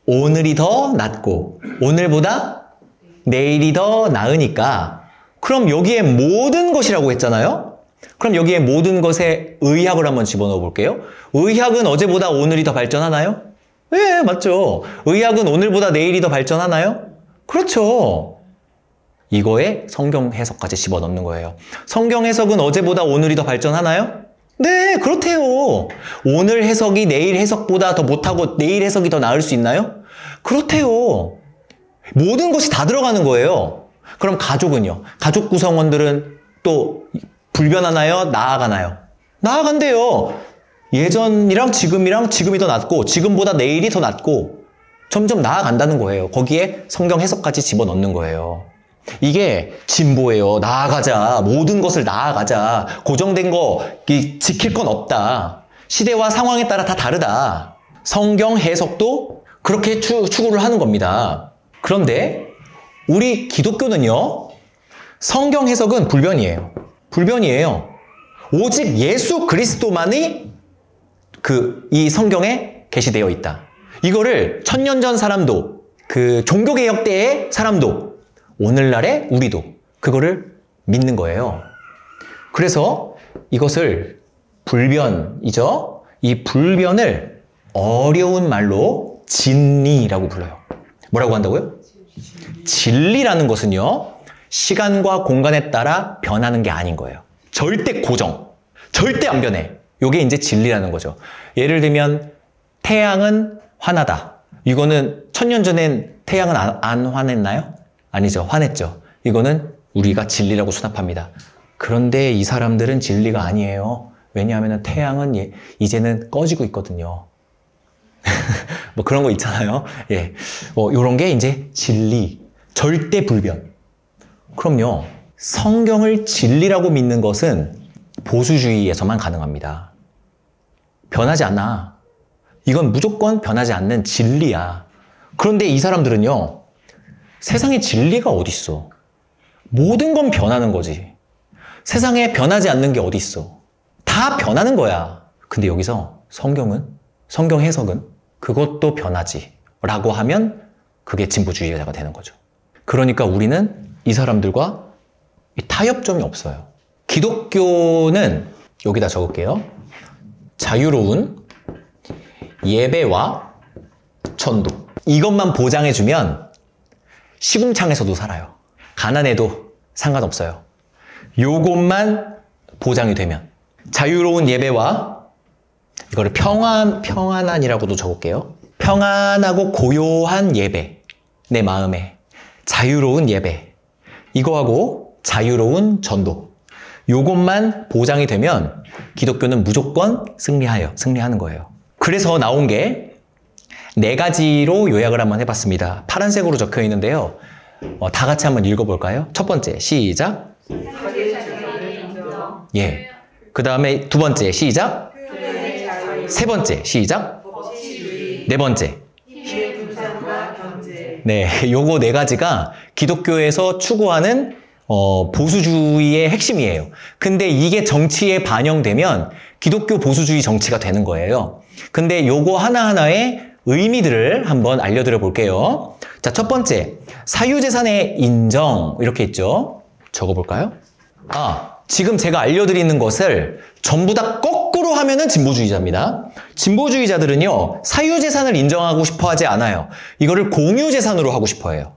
오늘이 더 낫고 오늘보다 내일이 더 나으니까 그럼 여기에 모든 것이라고 했잖아요? 그럼 여기에 모든 것에 의학을 한번 집어넣어 볼게요. 의학은 어제보다 오늘이 더 발전하나요? 네, 맞죠. 의학은 오늘보다 내일이 더 발전하나요? 그렇죠. 이거에 성경 해석까지 집어넣는 거예요. 성경 해석은 어제보다 오늘이 더 발전하나요? 네, 그렇대요. 오늘 해석이 내일 해석보다 더 못하고 내일 해석이 더 나을 수 있나요? 그렇대요. 모든 것이 다 들어가는 거예요. 그럼 가족은요? 가족 구성원들은 또 불변하나요? 나아가나요? 나아간대요. 예전이랑 지금이 더 낫고 지금보다 내일이 더 낫고 점점 나아간다는 거예요. 거기에 성경 해석까지 집어넣는 거예요. 이게 진보예요. 나아가자. 모든 것을 나아가자. 고정된 거 지킬 건 없다. 시대와 상황에 따라 다 다르다. 성경 해석도 그렇게 추구를 하는 겁니다. 그런데 우리 기독교는요, 성경 해석은 불변이에요. 불변이에요. 오직 예수 그리스도만이 이 성경에 게시되어 있다. 이거를 1000년 전 사람도, 종교개혁 때의 사람도, 오늘날의 우리도 그거를 믿는 거예요. 그래서 이것을 불변이죠. 이 불변을 어려운 말로 진리라고 불러요. 뭐라고 한다고요? 진리라는 것은요, 시간과 공간에 따라 변하는 게 아닌 거예요. 절대 고정. 절대 안 변해. 이게 이제 진리라는 거죠. 예를 들면 태양은 환하다. 이거는 1000년 전엔 태양은 안 화냈나요? 아니죠. 화냈죠. 이거는 우리가 진리라고 수납합니다. 그런데 이 사람들은 진리가 아니에요. 왜냐하면 태양은 이제는 꺼지고 있거든요. 뭐 그런 거 있잖아요. 예. 요런 게 이제 진리. 절대 불변. 그럼요. 성경을 진리라고 믿는 것은 보수주의에서만 가능합니다. 변하지 않아. 이건 무조건 변하지 않는 진리야. 그런데 이 사람들은요, 세상에 진리가 어딨어. 모든 건 변하는 거지. 세상에 변하지 않는 게 어딨어. 다 변하는 거야. 근데 여기서 성경 해석은 그것도 변하지 라고 하면 그게 진보주의자가 되는 거죠. 그러니까 우리는 이 사람들과 타협점이 없어요. 기독교는 여기다 적을게요. 자유로운 예배와 전도. 이것만 보장해주면 시궁창에서도 살아요. 가난해도 상관없어요. 요것만 보장이 되면. 자유로운 예배와, 이거를 평안한이라고도 적을게요. 평안하고 고요한 예배. 내 마음에. 자유로운 예배. 이거하고 자유로운 전도. 요것만 보장이 되면 기독교는 무조건 승리하는 거예요. 그래서 나온 게 4가지로 요약을 한번 해봤습니다. 파란색으로 적혀 있는데요. 다 같이 한번 읽어볼까요? 첫 번째, 시작. 예. 그 다음에 2번째, 시작. 세 번째, 시작. 네 번째. 네, 요거 4가지가 기독교에서 추구하는 보수주의의 핵심이에요. 근데 이게 정치에 반영되면 기독교 보수주의 정치가 되는 거예요. 근데 요거 하나하나의 의미들을 한번 알려드려 볼게요. 자, 첫 번째, 사유재산의 인정. 이렇게 있죠. 적어볼까요? 지금 제가 알려드리는 것을 전부 다 거꾸로 하면은 진보주의자입니다. 진보주의자들은요, 사유재산을 인정하고 싶어 하지 않아요. 이거를 공유재산으로 하고 싶어 해요.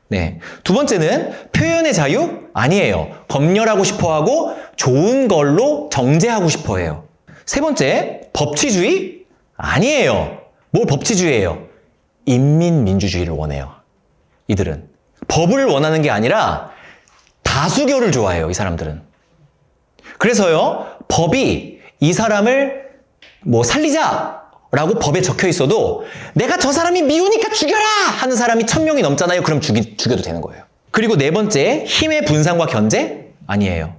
네. 2번째는 표현의 자유? 아니에요. 검열하고 싶어 하고 좋은 걸로 정죄하고 싶어 해요. 3번째, 법치주의? 아니에요. 뭘 법치주의예요? 인민민주주의를 원해요. 이들은. 법을 원하는 게 아니라 다수결을 좋아해요. 이 사람들은. 그래서요, 법이 이 사람을 뭐 살리자라고 법에 적혀 있어도 내가 저 사람이 미우니까 죽여라 하는 사람이 1000명이 넘잖아요. 그럼 죽여도 되는 거예요. 그리고 네 번째, 힘의 분산과 견제? 아니에요.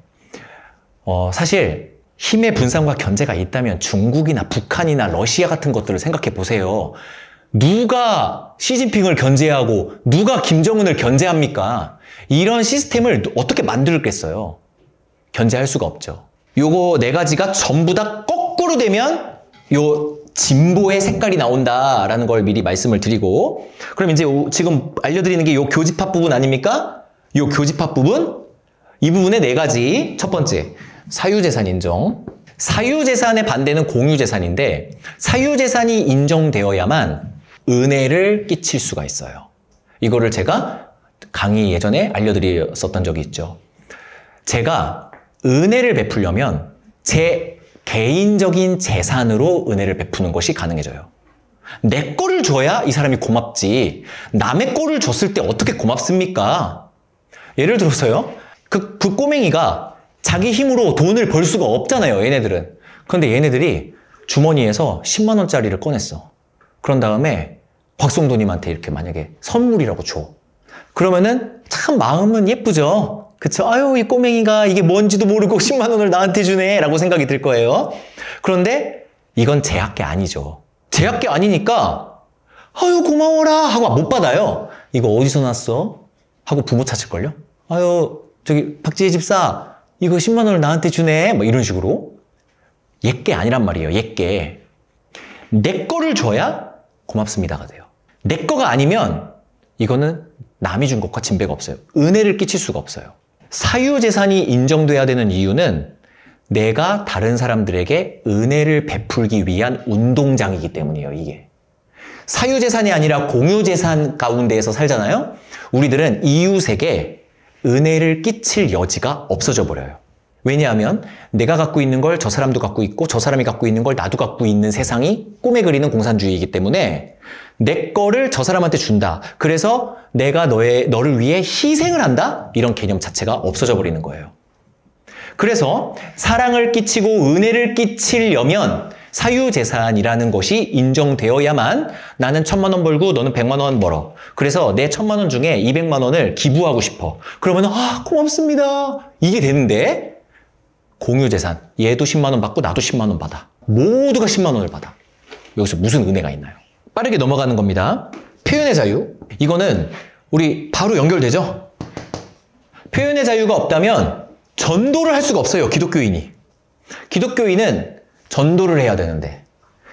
사실 힘의 분산과 견제가 있다면 중국이나 북한이나 러시아 같은 것들을 생각해 보세요. 누가 시진핑을 견제하고 누가 김정은을 견제합니까? 이런 시스템을 어떻게 만들겠어요? 견제할 수가 없죠. 요거 네 가지가 전부 다 거꾸로 되면 요 진보의 색깔이 나온다라는 걸 미리 말씀을 드리고, 그럼 이제 지금 알려드리는 게 요 교집합 부분 아닙니까? 요 교집합 부분, 이 부분의 네 가지. 첫 번째, 사유재산 인정. 사유재산의 반대는 공유재산인데 사유재산이 인정되어야만 은혜를 끼칠 수가 있어요. 이거를 제가 강의 예전에 알려드렸었던 적이 있죠. 제가 은혜를 베풀려면 제 개인적인 재산으로 은혜를 베푸는 것이 가능해져요. 내 거를 줘야 이 사람이 고맙지 남의 거를 줬을 때 어떻게 고맙습니까? 예를 들어서요. 그 꼬맹이가 자기 힘으로 돈을 벌 수가 없잖아요. 얘네들은. 그런데 얘네들이 주머니에서 10만 원짜리를 꺼냈어. 그런 다음에 곽성도님한테 이렇게 만약에 선물이라고 줘. 그러면은 참 마음은 예쁘죠. 그쵸? 아유, 이 꼬맹이가 이게 뭔지도 모르고 10만 원을 나한테 주네 라고 생각이 들 거예요. 그런데 이건 제약계 아니죠. 제약계 아니니까 아유 고마워라 하고 못 받아요. 이거 어디서 났어? 하고 부모 찾을걸요? 아유 저기 박지혜 집사 이거 10만 원을 나한테 주네 뭐 이런 식으로. 옛게 아니란 말이에요. 옛게. 내 거를 줘야 고맙습니다가 돼요. 내 거가 아니면 이거는 남이 준 것과 진배가 없어요. 은혜를 끼칠 수가 없어요. 사유재산이 인정돼야 되는 이유는 내가 다른 사람들에게 은혜를 베풀기 위한 운동장이기 때문이에요. 이게 사유재산이 아니라 공유재산 가운데에서 살잖아요. 우리들은 이웃에게 은혜를 끼칠 여지가 없어져 버려요. 왜냐하면 내가 갖고 있는 걸 저 사람도 갖고 있고 저 사람이 갖고 있는 걸 나도 갖고 있는 세상이 꿈에 그리는 공산주의이기 때문에 내 거를 저 사람한테 준다. 그래서 내가 너를 위해 희생을 한다? 이런 개념 자체가 없어져 버리는 거예요. 그래서 사랑을 끼치고 은혜를 끼치려면 사유재산이라는 것이 인정되어야만 나는 1000만 원 벌고 너는 100만 원 벌어. 그래서 내 1000만 원 중에 200만 원을 기부하고 싶어. 그러면 고맙습니다. 이게 되는데 공유재산. 얘도 10만 원 받고 나도 10만 원 받아. 모두가 10만 원을 받아. 여기서 무슨 은혜가 있나요? 빠르게 넘어가는 겁니다. 표현의 자유. 이거는 우리 바로 연결되죠? 표현의 자유가 없다면 전도를 할 수가 없어요. 기독교인이. 기독교인은 전도를 해야 되는데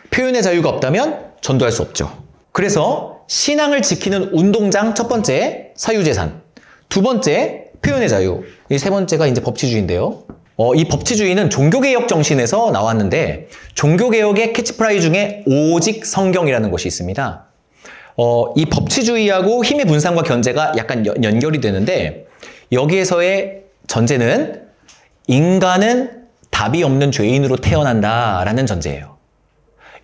표현의 자유가 없다면 전도할 수 없죠. 그래서 신앙을 지키는 운동장 첫 번째 사유재산, 두 번째 표현의 자유, 이 세 번째가 이제 법치주의인데요. 이 법치주의는 종교개혁 정신에서 나왔는데 종교개혁의 캐치프라이즈 중에 오직 성경이라는 것이 있습니다. 이 법치주의하고 힘의 분산과 견제가 약간 연결이 되는데 여기에서의 전제는 인간은 답이 없는 죄인으로 태어난다라는 전제예요.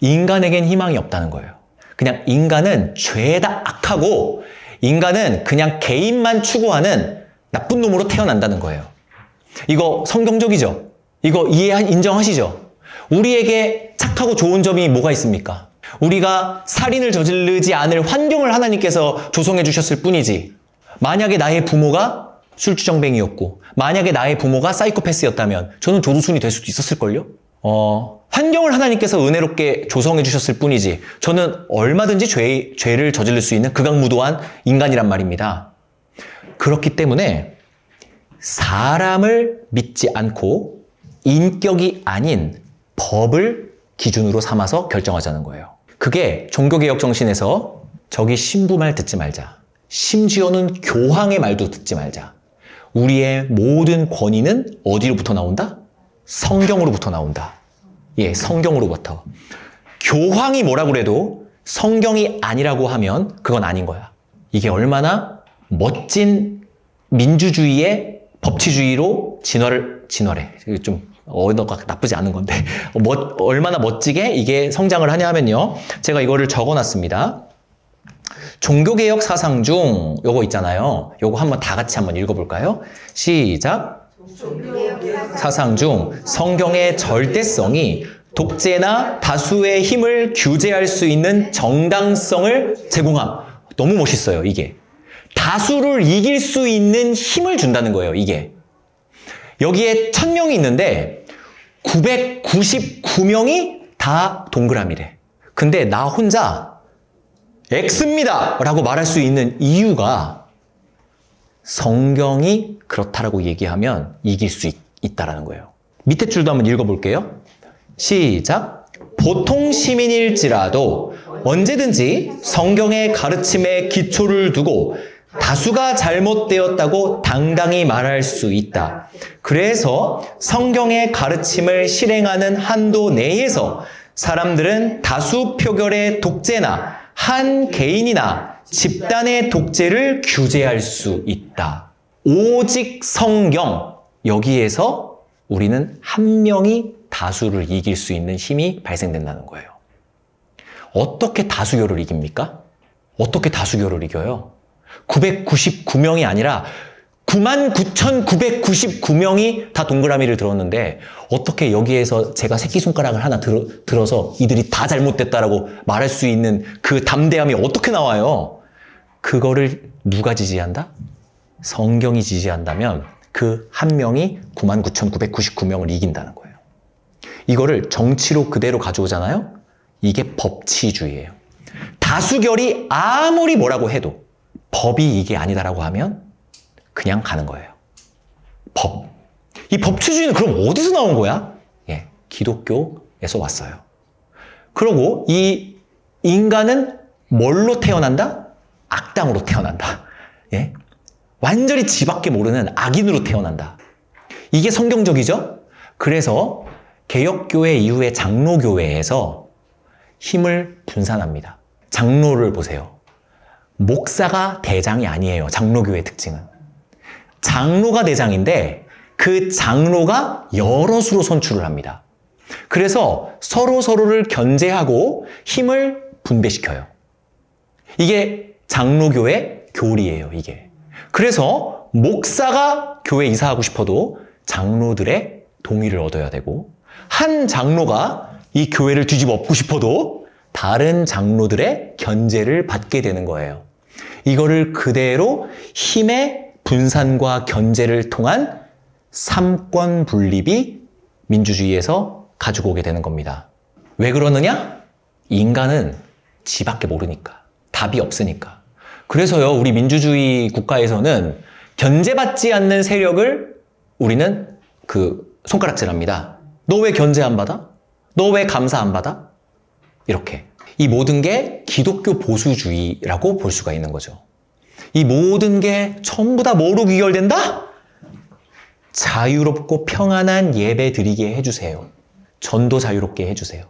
인간에겐 희망이 없다는 거예요. 그냥 인간은 죄다 악하고 인간은 그냥 개인만 추구하는 나쁜 놈으로 태어난다는 거예요. 이거 성경적이죠? 이거 인정하시죠? 우리에게 착하고 좋은 점이 뭐가 있습니까? 우리가 살인을 저지르지 않을 환경을 하나님께서 조성해 주셨을 뿐이지 만약에 나의 부모가 술주정뱅이였고 만약에 나의 부모가 사이코패스였다면 저는 조두순이 될 수도 있었을걸요? 환경을 하나님께서 은혜롭게 조성해 주셨을 뿐이지 저는 얼마든지 죄를 저지를 수 있는 극악무도한 인간이란 말입니다. 그렇기 때문에 사람을 믿지 않고 인격이 아닌 법을 기준으로 삼아서 결정하자는 거예요. 그게 종교개혁 정신에서 저기 신부 말 듣지 말자. 심지어는 교황의 말도 듣지 말자. 우리의 모든 권위는 어디로부터 나온다? 성경으로부터 나온다. 예, 성경으로부터. 교황이 뭐라고 그래도 성경이 아니라고 하면 그건 아닌 거야. 이게 얼마나 멋진 민주주의의 법치주의로 진화래. 좀 언어가 나쁘지 않은 건데 얼마나 멋지게 이게 성장을 하냐 하면요. 제가 이거를 적어놨습니다. 종교개혁 사상 중 요거 있잖아요. 요거 한번 다 같이 한번 읽어볼까요? 시작. 사상 중 성경의 절대성이 독재나 다수의 힘을 규제할 수 있는 정당성을 제공함. 너무 멋있어요, 이게. 다수를 이길 수 있는 힘을 준다는 거예요, 이게. 여기에 1000명이 있는데 999명이 다 동그라미래. 근데 나 혼자 X입니다! 라고 말할 수 있는 이유가 성경이 그렇다라고 얘기하면 이길 수 있다라는 거예요. 밑에 줄도 한번 읽어볼게요. 시작. 보통 시민일지라도 언제든지 성경의 가르침에 기초를 두고 다수가 잘못되었다고 당당히 말할 수 있다. 그래서 성경의 가르침을 실행하는 한도 내에서 사람들은 다수 표결의 독재나 한 개인이나 집단의 독재를 규제할 수 있다. 오직 성경, 여기에서 우리는 한 명이 다수를 이길 수 있는 힘이 발생된다는 거예요. 어떻게 다수결을 이깁니까? 어떻게 다수결을 이겨요? 999명이 아니라 99,999명이 다 동그라미를 들었는데 어떻게 여기에서 제가 새끼손가락을 하나 들어서 이들이 다 잘못됐다라고 말할 수 있는 그 담대함이 어떻게 나와요? 그거를 누가 지지한다? 성경이 지지한다면 그 한 명이 99,999명을 이긴다는 거예요. 이거를 정치로 그대로 가져오잖아요? 이게 법치주의예요. 다수결이 아무리 뭐라고 해도 법이 이게 아니다라고 하면 그냥 가는 거예요. 법. 이 법치주의는 그럼 어디서 나온 거야? 예, 기독교에서 왔어요. 그리고 이 인간은 뭘로 태어난다? 악당으로 태어난다. 예? 완전히 지밖에 모르는 악인으로 태어난다. 이게 성경적이죠? 그래서 개혁교회 이후에 장로교회에서 힘을 분산합니다. 장로를 보세요. 목사가 대장이 아니에요. 장로교회의 특징은. 장로가 대장인데 그 장로가 여럿으로 선출을 합니다. 그래서 서로를 견제하고 힘을 분배시켜요. 이게 장로교회 교리예요, 이게. 그래서 목사가 교회 이사하고 싶어도 장로들의 동의를 얻어야 되고 한 장로가 이 교회를 뒤집어 엎고 싶어도 다른 장로들의 견제를 받게 되는 거예요. 이거를 그대로 힘의 분산과 견제를 통한 삼권 분립이 민주주의에서 가지고 오게 되는 겁니다. 왜 그러느냐? 인간은 지밖에 모르니까. 답이 없으니까. 그래서요, 우리 민주주의 국가에서는 견제받지 않는 세력을 우리는 손가락질합니다. 너 왜 견제 안 받아? 너 왜 감사 안 받아? 이렇게. 이 모든 게 기독교 보수주의라고 볼 수가 있는 거죠. 이 모든 게 전부 다 뭐로 귀결된다? 자유롭고 평안한 예배 드리게 해주세요. 전도 자유롭게 해주세요.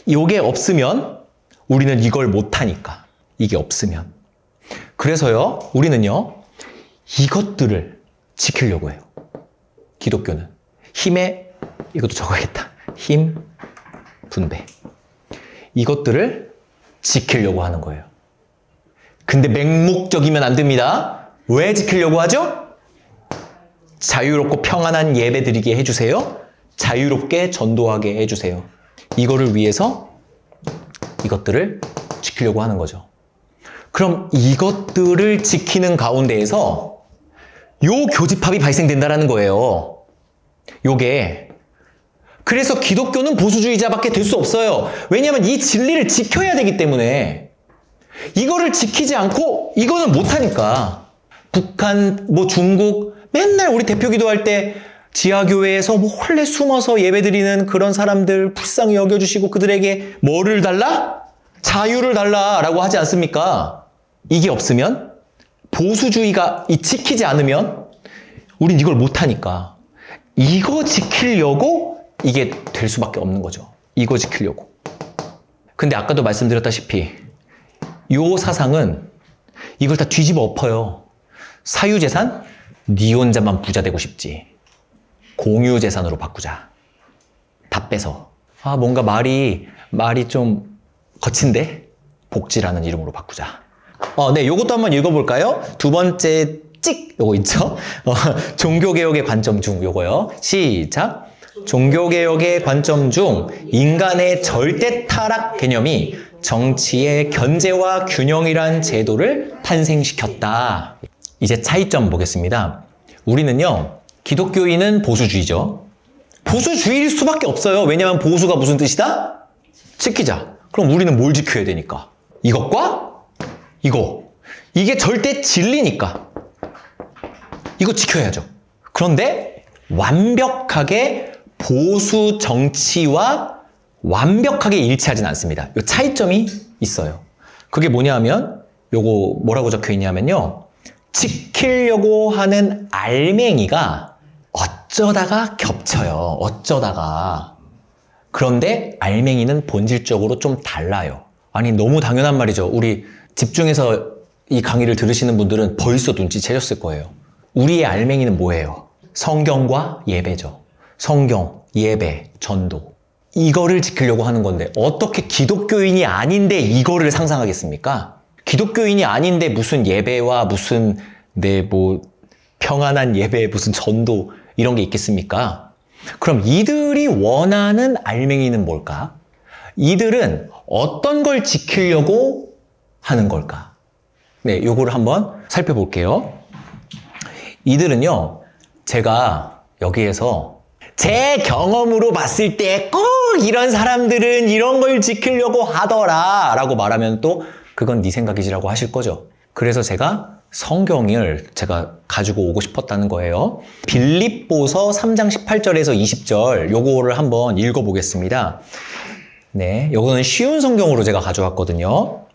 이게 없으면 우리는 이걸 못하니까. 이게 없으면. 그래서요, 우리는요, 이것들을 지키려고 해요. 기독교는. 이것도 적어야겠다. 힘, 분배. 이것들을 지키려고 하는 거예요. 근데 맹목적이면 안 됩니다. 왜 지키려고 하죠? 자유롭고 평안한 예배 드리게 해주세요. 자유롭게 전도하게 해주세요. 이거를 위해서 이것들을 지키려고 하는 거죠. 그럼 이것들을 지키는 가운데에서 요 교집합이 발생된다라는 거예요. 요게. 그래서 기독교는 보수주의자밖에 될 수 없어요. 왜냐하면 이 진리를 지켜야 되기 때문에. 이거를 지키지 않고 이거는 못하니까. 북한, 중국, 맨날 우리 대표 기도할 때 지하교회에서 홀래 숨어서 예배드리는 그런 사람들 불쌍히 여겨주시고 그들에게 뭐를 달라? 자유를 달라라고 하지 않습니까? 이게 없으면 보수주의가 지키지 않으면 우린 이걸 못하니까 이거 지키려고 이게 될 수밖에 없는 거죠. 이거 지키려고. 근데 아까도 말씀드렸다시피 요 사상은 이걸 다 뒤집어 엎어요. 사유재산? 네 혼자만 부자 되고 싶지. 공유재산으로 바꾸자. 다 빼서. 뭔가 말이 좀 거친데? 복지라는 이름으로 바꾸자. 네, 요것도 한번 읽어볼까요? 두 번째 찍 요거 있죠? 종교개혁의 관점 중 요거요. 시작. 종교개혁의 관점 중 인간의 절대 타락 개념이 정치의 견제와 균형이란 제도를 탄생시켰다. 이제 차이점 보겠습니다. 우리는요, 기독교인은 보수주의죠. 보수주의일 수밖에 없어요. 왜냐하면 보수가 무슨 뜻이다? 지키자. 그럼 우리는 뭘 지켜야 되니까? 이것과 이거. 이게 절대 진리니까. 이거 지켜야죠. 그런데 완벽하게 보수 정치와 완벽하게 일치하진 않습니다. 이 차이점이 있어요. 그게 뭐냐 하면 요거 뭐라고 적혀 있냐면요. 지키려고 하는 알맹이가 어쩌다가 겹쳐요. 어쩌다가. 그런데 알맹이는 본질적으로 좀 달라요. 아니 너무 당연한 말이죠. 우리 집중해서 이 강의를 들으시는 분들은 벌써 눈치채셨을 거예요. 우리의 알맹이는 뭐예요? 성경과 예배죠. 성경, 예배, 전도. 이거를 지키려고 하는 건데 어떻게 기독교인이 아닌데 이거를 상상하겠습니까? 기독교인이 아닌데 무슨 예배와 무슨 평안한 예배, 무슨 전도 이런 게 있겠습니까? 그럼 이들이 원하는 알맹이는 뭘까? 이들은 어떤 걸 지키려고 하는 걸까? 네, 요거를 한번 살펴볼게요. 이들은요, 제가 여기에서 제 경험으로 봤을 때 꼭 이런 사람들은 이런 걸 지키려고 하더라 라고 말하면 또 그건 네 생각이지라고 하실 거죠. 그래서 제가 성경을 제가 가지고 오고 싶었다는 거예요. 빌립보서 3장 18절에서 20절 요거를 한번 읽어보겠습니다. 네, 요거는 쉬운 성경으로 제가 가져왔거든요.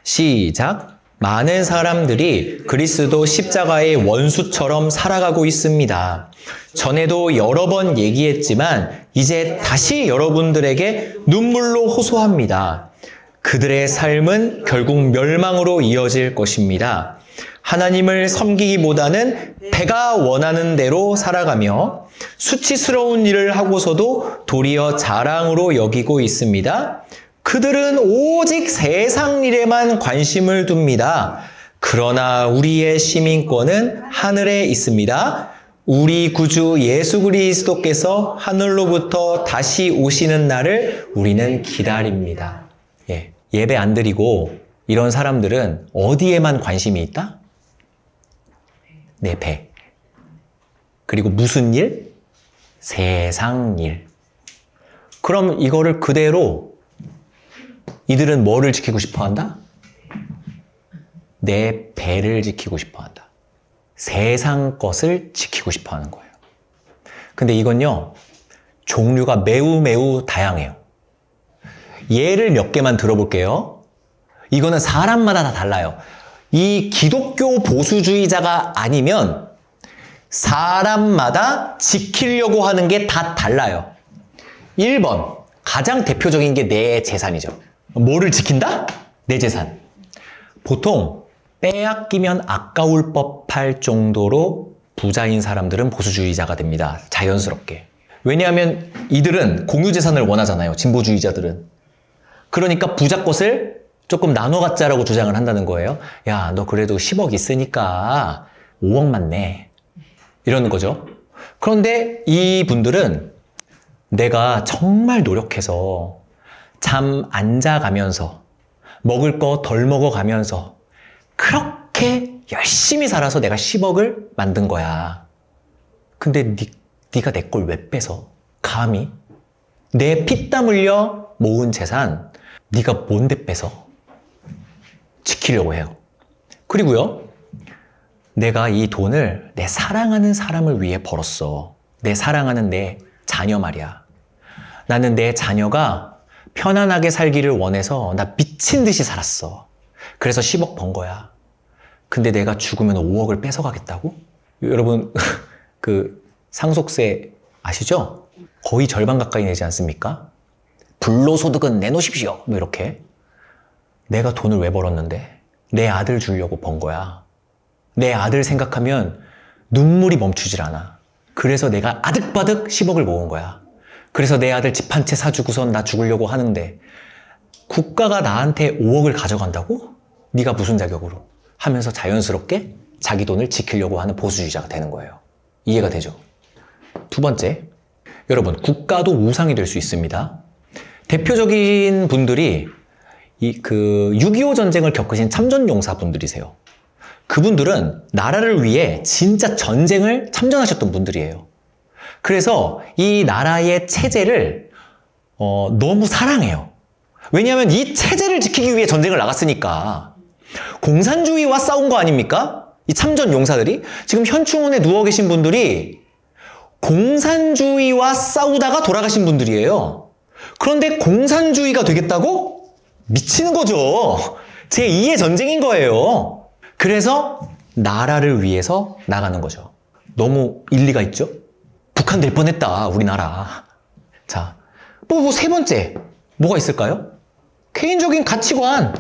시작. 많은 사람들이 그리스도 십자가의 원수처럼 살아가고 있습니다. 전에도 여러 번 얘기했지만 이제 다시 여러분들에게 눈물로 호소합니다. 그들의 삶은 결국 멸망으로 이어질 것입니다. 하나님을 섬기기보다는 배가 원하는 대로 살아가며 수치스러운 일을 하고서도 도리어 자랑으로 여기고 있습니다. 그들은 오직 세상 일에만 관심을 둡니다. 그러나 우리의 시민권은 하늘에 있습니다. 우리 구주 예수 그리스도께서 하늘로부터 다시 오시는 날을 우리는 기다립니다. 예배 안 드리고 이런 사람들은 어디에만 관심이 있다? 내 배. 그리고 무슨 일? 세상 일. 그럼 이거를 그대로 이들은 뭐를 지키고 싶어 한다? 내 배를 지키고 싶어 한다. 세상 것을 지키고 싶어 하는 거예요. 근데 이건요, 종류가 매우 다양해요. 예를 몇 개만 들어볼게요. 이거는 사람마다 다 달라요. 이 기독교 보수주의자가 아니면 사람마다 지키려고 하는 게 다 달라요. 1번, 가장 대표적인 게 내 재산이죠. 뭐를 지킨다? 내 재산. 보통 빼앗기면 아까울 법할 정도로 부자인 사람들은 보수주의자가 됩니다. 자연스럽게. 왜냐하면 이들은 공유재산을 원하잖아요. 진보주의자들은. 그러니까 부자 것을 조금 나눠 갖자라고 주장을 한다는 거예요. 야, 너 그래도 10억 있으니까 5억만 내. 이러는 거죠. 그런데 이분들은 내가 정말 노력해서 잠 안 자가면서 먹을 거 덜 먹어가면서 그렇게 열심히 살아서 내가 10억을 만든 거야. 근데 네가 내 걸 왜 뺏어? 감히? 내 피땀 흘려 모은 재산 네가 뭔데 뺏어? 지키려고 해요. 그리고요, 내가 이 돈을 내 사랑하는 사람을 위해 벌었어. 내 사랑하는 내 자녀 말이야. 나는 내 자녀가 편안하게 살기를 원해서 나 미친 듯이 살았어. 그래서 10억 번 거야. 근데 내가 죽으면 5억을 뺏어가겠다고? 여러분 그 상속세 아시죠? 거의 절반 가까이 내지 않습니까? 불로소득은 내놓으십시오. 뭐 이렇게. 내가 돈을 왜 벌었는데? 내 아들 주려고 번 거야. 내 아들 생각하면 눈물이 멈추질 않아. 그래서 내가 아득바득 10억을 모은 거야. 그래서 내 아들 집 한 채 사주고선 나 죽으려고 하는데 국가가 나한테 5억을 가져간다고? 네가 무슨 자격으로? 하면서 자연스럽게 자기 돈을 지키려고 하는 보수주의자가 되는 거예요. 이해가 되죠? 두 번째, 여러분, 국가도 우상이 될 수 있습니다. 대표적인 분들이 6.25 전쟁을 겪으신 참전용사 분들이세요. 그분들은 나라를 위해 진짜 전쟁을 참전하셨던 분들이에요. 그래서 이 나라의 체제를 너무 사랑해요. 왜냐하면 이 체제를 지키기 위해 전쟁을 나갔으니까. 공산주의와 싸운 거 아닙니까? 이 참전 용사들이. 지금 현충원에 누워 계신 분들이 공산주의와 싸우다가 돌아가신 분들이에요. 그런데 공산주의가 되겠다고? 미치는 거죠. 제2의 전쟁인 거예요. 그래서 나라를 위해서 나가는 거죠. 너무 일리가 있죠? 북한 될 뻔했다, 우리나라. 자, 뭐 세 번째, 뭐가 있을까요? 개인적인 가치관.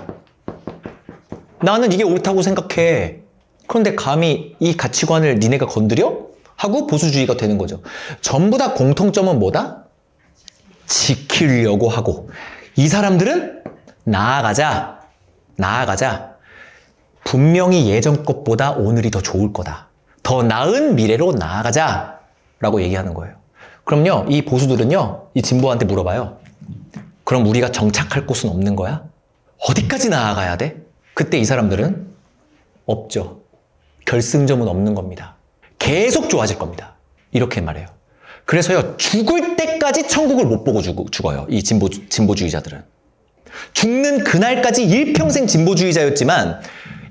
나는 이게 옳다고 생각해. 그런데 감히 이 가치관을 니네가 건드려? 하고 보수주의가 되는 거죠. 전부 다 공통점은 뭐다? 지키려고 하고. 이 사람들은 나아가자. 분명히 예전 것보다 오늘이 더 좋을 거다. 더 나은 미래로 나아가자. 라고 얘기하는 거예요. 그럼요, 이 보수들은요, 이 진보한테 물어봐요. 그럼 우리가 정착할 곳은 없는 거야? 어디까지 나아가야 돼? 그때 이 사람들은 없죠. 결승점은 없는 겁니다. 계속 좋아질 겁니다. 이렇게 말해요. 그래서요, 죽을 때까지 천국을 못 보고 죽어요. 이 진보주의자들은. 죽는 그날까지 일평생 진보주의자였지만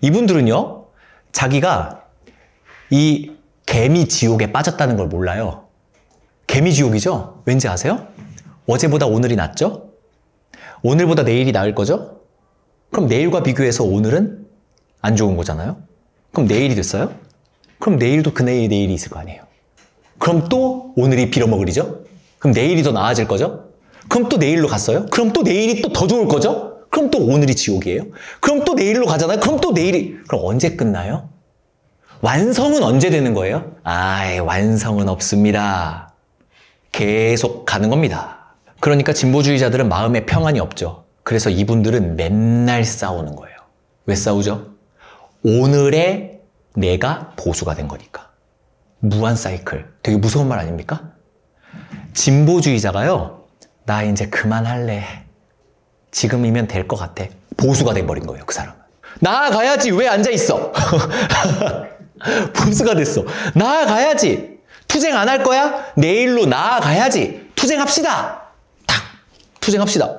이분들은요, 자기가 이 개미 지옥에 빠졌다는 걸 몰라요. 개미 지옥이죠? 왠지 아세요? 어제보다 오늘이 낫죠? 오늘보다 내일이 나을 거죠? 그럼 내일과 비교해서 오늘은 안 좋은 거잖아요? 그럼 내일이 됐어요? 그럼 내일도 그 내일이 있을 거 아니에요? 그럼 또 오늘이 빌어먹으리죠? 그럼 내일이 더 나아질 거죠? 그럼 또 내일로 갔어요? 그럼 또 내일이 또 더 좋을 거죠? 그럼 또 오늘이 지옥이에요? 그럼 또 내일로 가잖아요? 그럼 또 내일이... 그럼 언제 끝나요? 완성은 언제 되는 거예요? 완성은 없습니다. 계속 가는 겁니다. 그러니까 진보주의자들은 마음에 평안이 없죠. 그래서 이분들은 맨날 싸우는 거예요. 왜 싸우죠? 오늘의 내가 보수가 된 거니까. 무한 사이클. 되게 무서운 말 아닙니까? 진보주의자가요, 나 이제 그만할래. 지금이면 될 것 같아. 보수가 돼버린 거예요, 그 사람은. 나아가야지. 왜 앉아있어? 보수가 됐어. 나아가야지. 투쟁 안 할 거야? 내일로 나아가야지. 투쟁합시다. 탁! 투쟁합시다.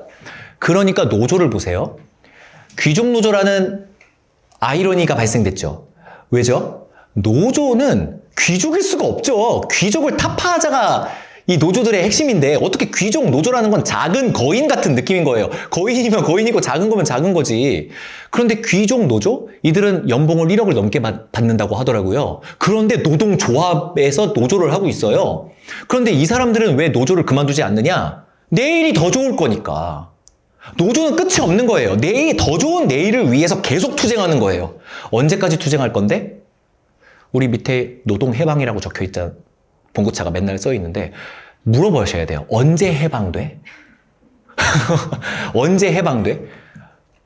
그러니까 노조를 보세요. 귀족노조라는 아이러니가 발생됐죠. 왜죠? 노조는 귀족일 수가 없죠. 귀족을 타파하자가 이 노조들의 핵심인데 어떻게 귀족 노조라는 건 작은 거인 같은 느낌인 거예요. 거인이면 거인이고 작은 거면 작은 거지. 그런데 귀족 노조? 이들은 연봉을 1억을 넘게 받는다고 하더라고요. 그런데 노동조합에서 노조를 하고 있어요. 그런데 이 사람들은 왜 노조를 그만두지 않느냐? 내일이 더 좋을 거니까. 노조는 끝이 없는 거예요. 내일이 더 좋은 내일을 위해서 계속 투쟁하는 거예요. 언제까지 투쟁할 건데? 우리 밑에 노동해방이라고 적혀있잖아. 봉고차가 맨날 써 있는데 물어보셔야 돼요. 언제 해방돼? 언제 해방돼?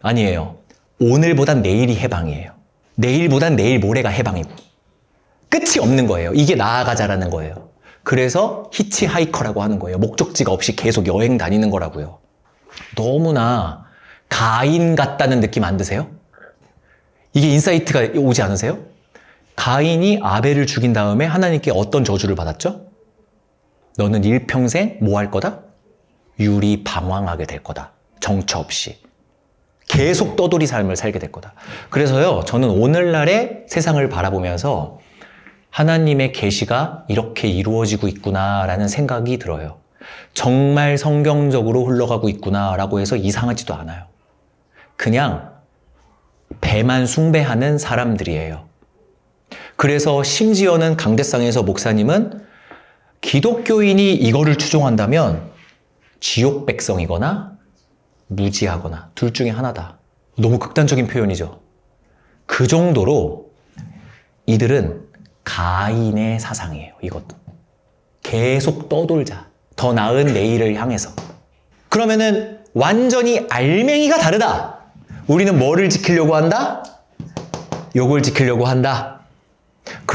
아니에요. 오늘보단 내일이 해방이에요. 내일보단 내일 모레가 해방이고. 끝이 없는 거예요. 이게 나아가자라는 거예요. 그래서 히치하이커라고 하는 거예요. 목적지가 없이 계속 여행 다니는 거라고요. 너무나 가인 같다는 느낌 안 드세요? 이게 인사이트가 오지 않으세요? 가인이 아벨을 죽인 다음에 하나님께 어떤 저주를 받았죠? 너는 일평생 뭐 할 거다? 유리방황하게 될 거다. 정처 없이. 계속 떠돌이 삶을 살게 될 거다. 그래서요, 저는 오늘날의 세상을 바라보면서 하나님의 계시가 이렇게 이루어지고 있구나라는 생각이 들어요. 정말 성경적으로 흘러가고 있구나라고 해서 이상하지도 않아요. 그냥 배만 숭배하는 사람들이에요. 그래서 심지어는 강대상에서 목사님은 기독교인이 이거를 추종한다면 지옥 백성이거나 무지하거나 둘 중에 하나다. 너무 극단적인 표현이죠. 그 정도로 이들은 가인의 사상이에요. 이것도. 계속 떠돌자. 더 나은 내일을 향해서. 그러면은 완전히 알맹이가 다르다. 우리는 뭐를 지키려고 한다? 요걸 지키려고 한다.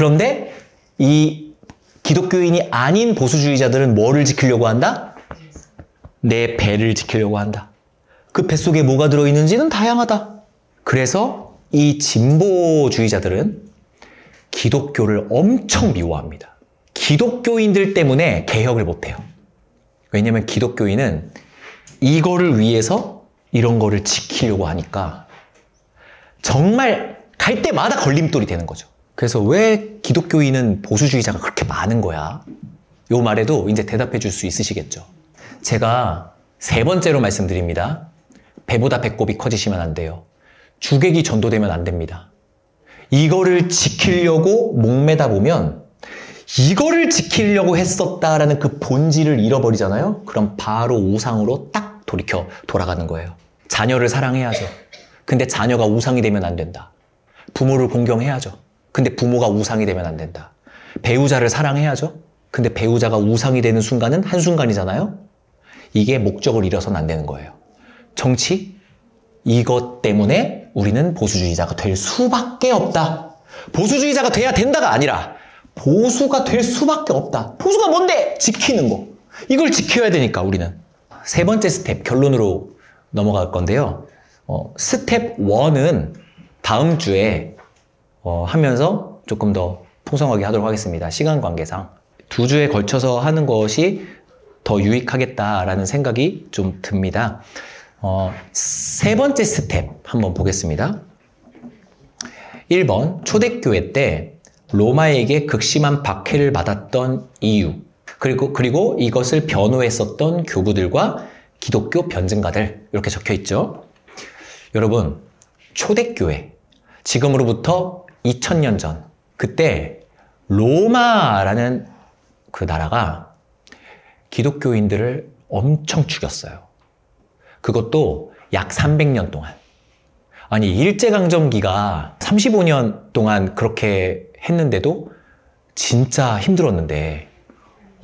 그런데 이 기독교인이 아닌 보수주의자들은 뭐를 지키려고 한다? 내 배를 지키려고 한다. 그 뱃속에 뭐가 들어있는지는 다양하다. 그래서 이 진보주의자들은 기독교를 엄청 미워합니다. 기독교인들 때문에 개혁을 못해요. 왜냐면 기독교인은 이거를 위해서 이런 거를 지키려고 하니까 정말 갈 때마다 걸림돌이 되는 거죠. 그래서 왜 기독교인은 보수주의자가 그렇게 많은 거야? 요 말에도 이제 대답해 줄 수 있으시겠죠. 제가 세 번째로 말씀드립니다. 배보다 배꼽이 커지시면 안 돼요. 주객이 전도되면 안 됩니다. 이거를 지키려고 목매다 보면 이거를 지키려고 했었다라는 그 본질을 잃어버리잖아요. 그럼 바로 우상으로 딱 돌아가는 거예요. 자녀를 사랑해야죠. 근데 자녀가 우상이 되면 안 된다. 부모를 공경해야죠. 근데 부모가 우상이 되면 안 된다. 배우자를 사랑해야죠. 근데 배우자가 우상이 되는 순간은 한순간이잖아요. 이게 목적을 잃어서는 안 되는 거예요. 정치? 이것 때문에 우리는 보수주의자가 될 수밖에 없다. 보수주의자가 돼야 된다가 아니라 보수가 될 수밖에 없다. 보수가 뭔데? 지키는 거. 이걸 지켜야 되니까 우리는. 세 번째 스텝, 결론으로 넘어갈 건데요. 스텝 1은 다음 주에 하면서 조금 더 풍성하게 하도록 하겠습니다. 시간 관계상. 2주에 걸쳐서 하는 것이 더 유익하겠다라는 생각이 좀 듭니다. 세 번째 스텝 한번 보겠습니다. 1번, 초대교회 때 로마에게 극심한 박해를 받았던 이유, 그리고 이것을 변호했었던 교부들과 기독교 변증가들, 이렇게 적혀 있죠. 여러분, 초대교회, 지금으로부터 2000년 전, 그때 로마라는 그 나라가 기독교인들을 엄청 죽였어요. 그것도 약 300년 동안. 아니, 일제강점기가 35년 동안 그렇게 했는데도 진짜 힘들었는데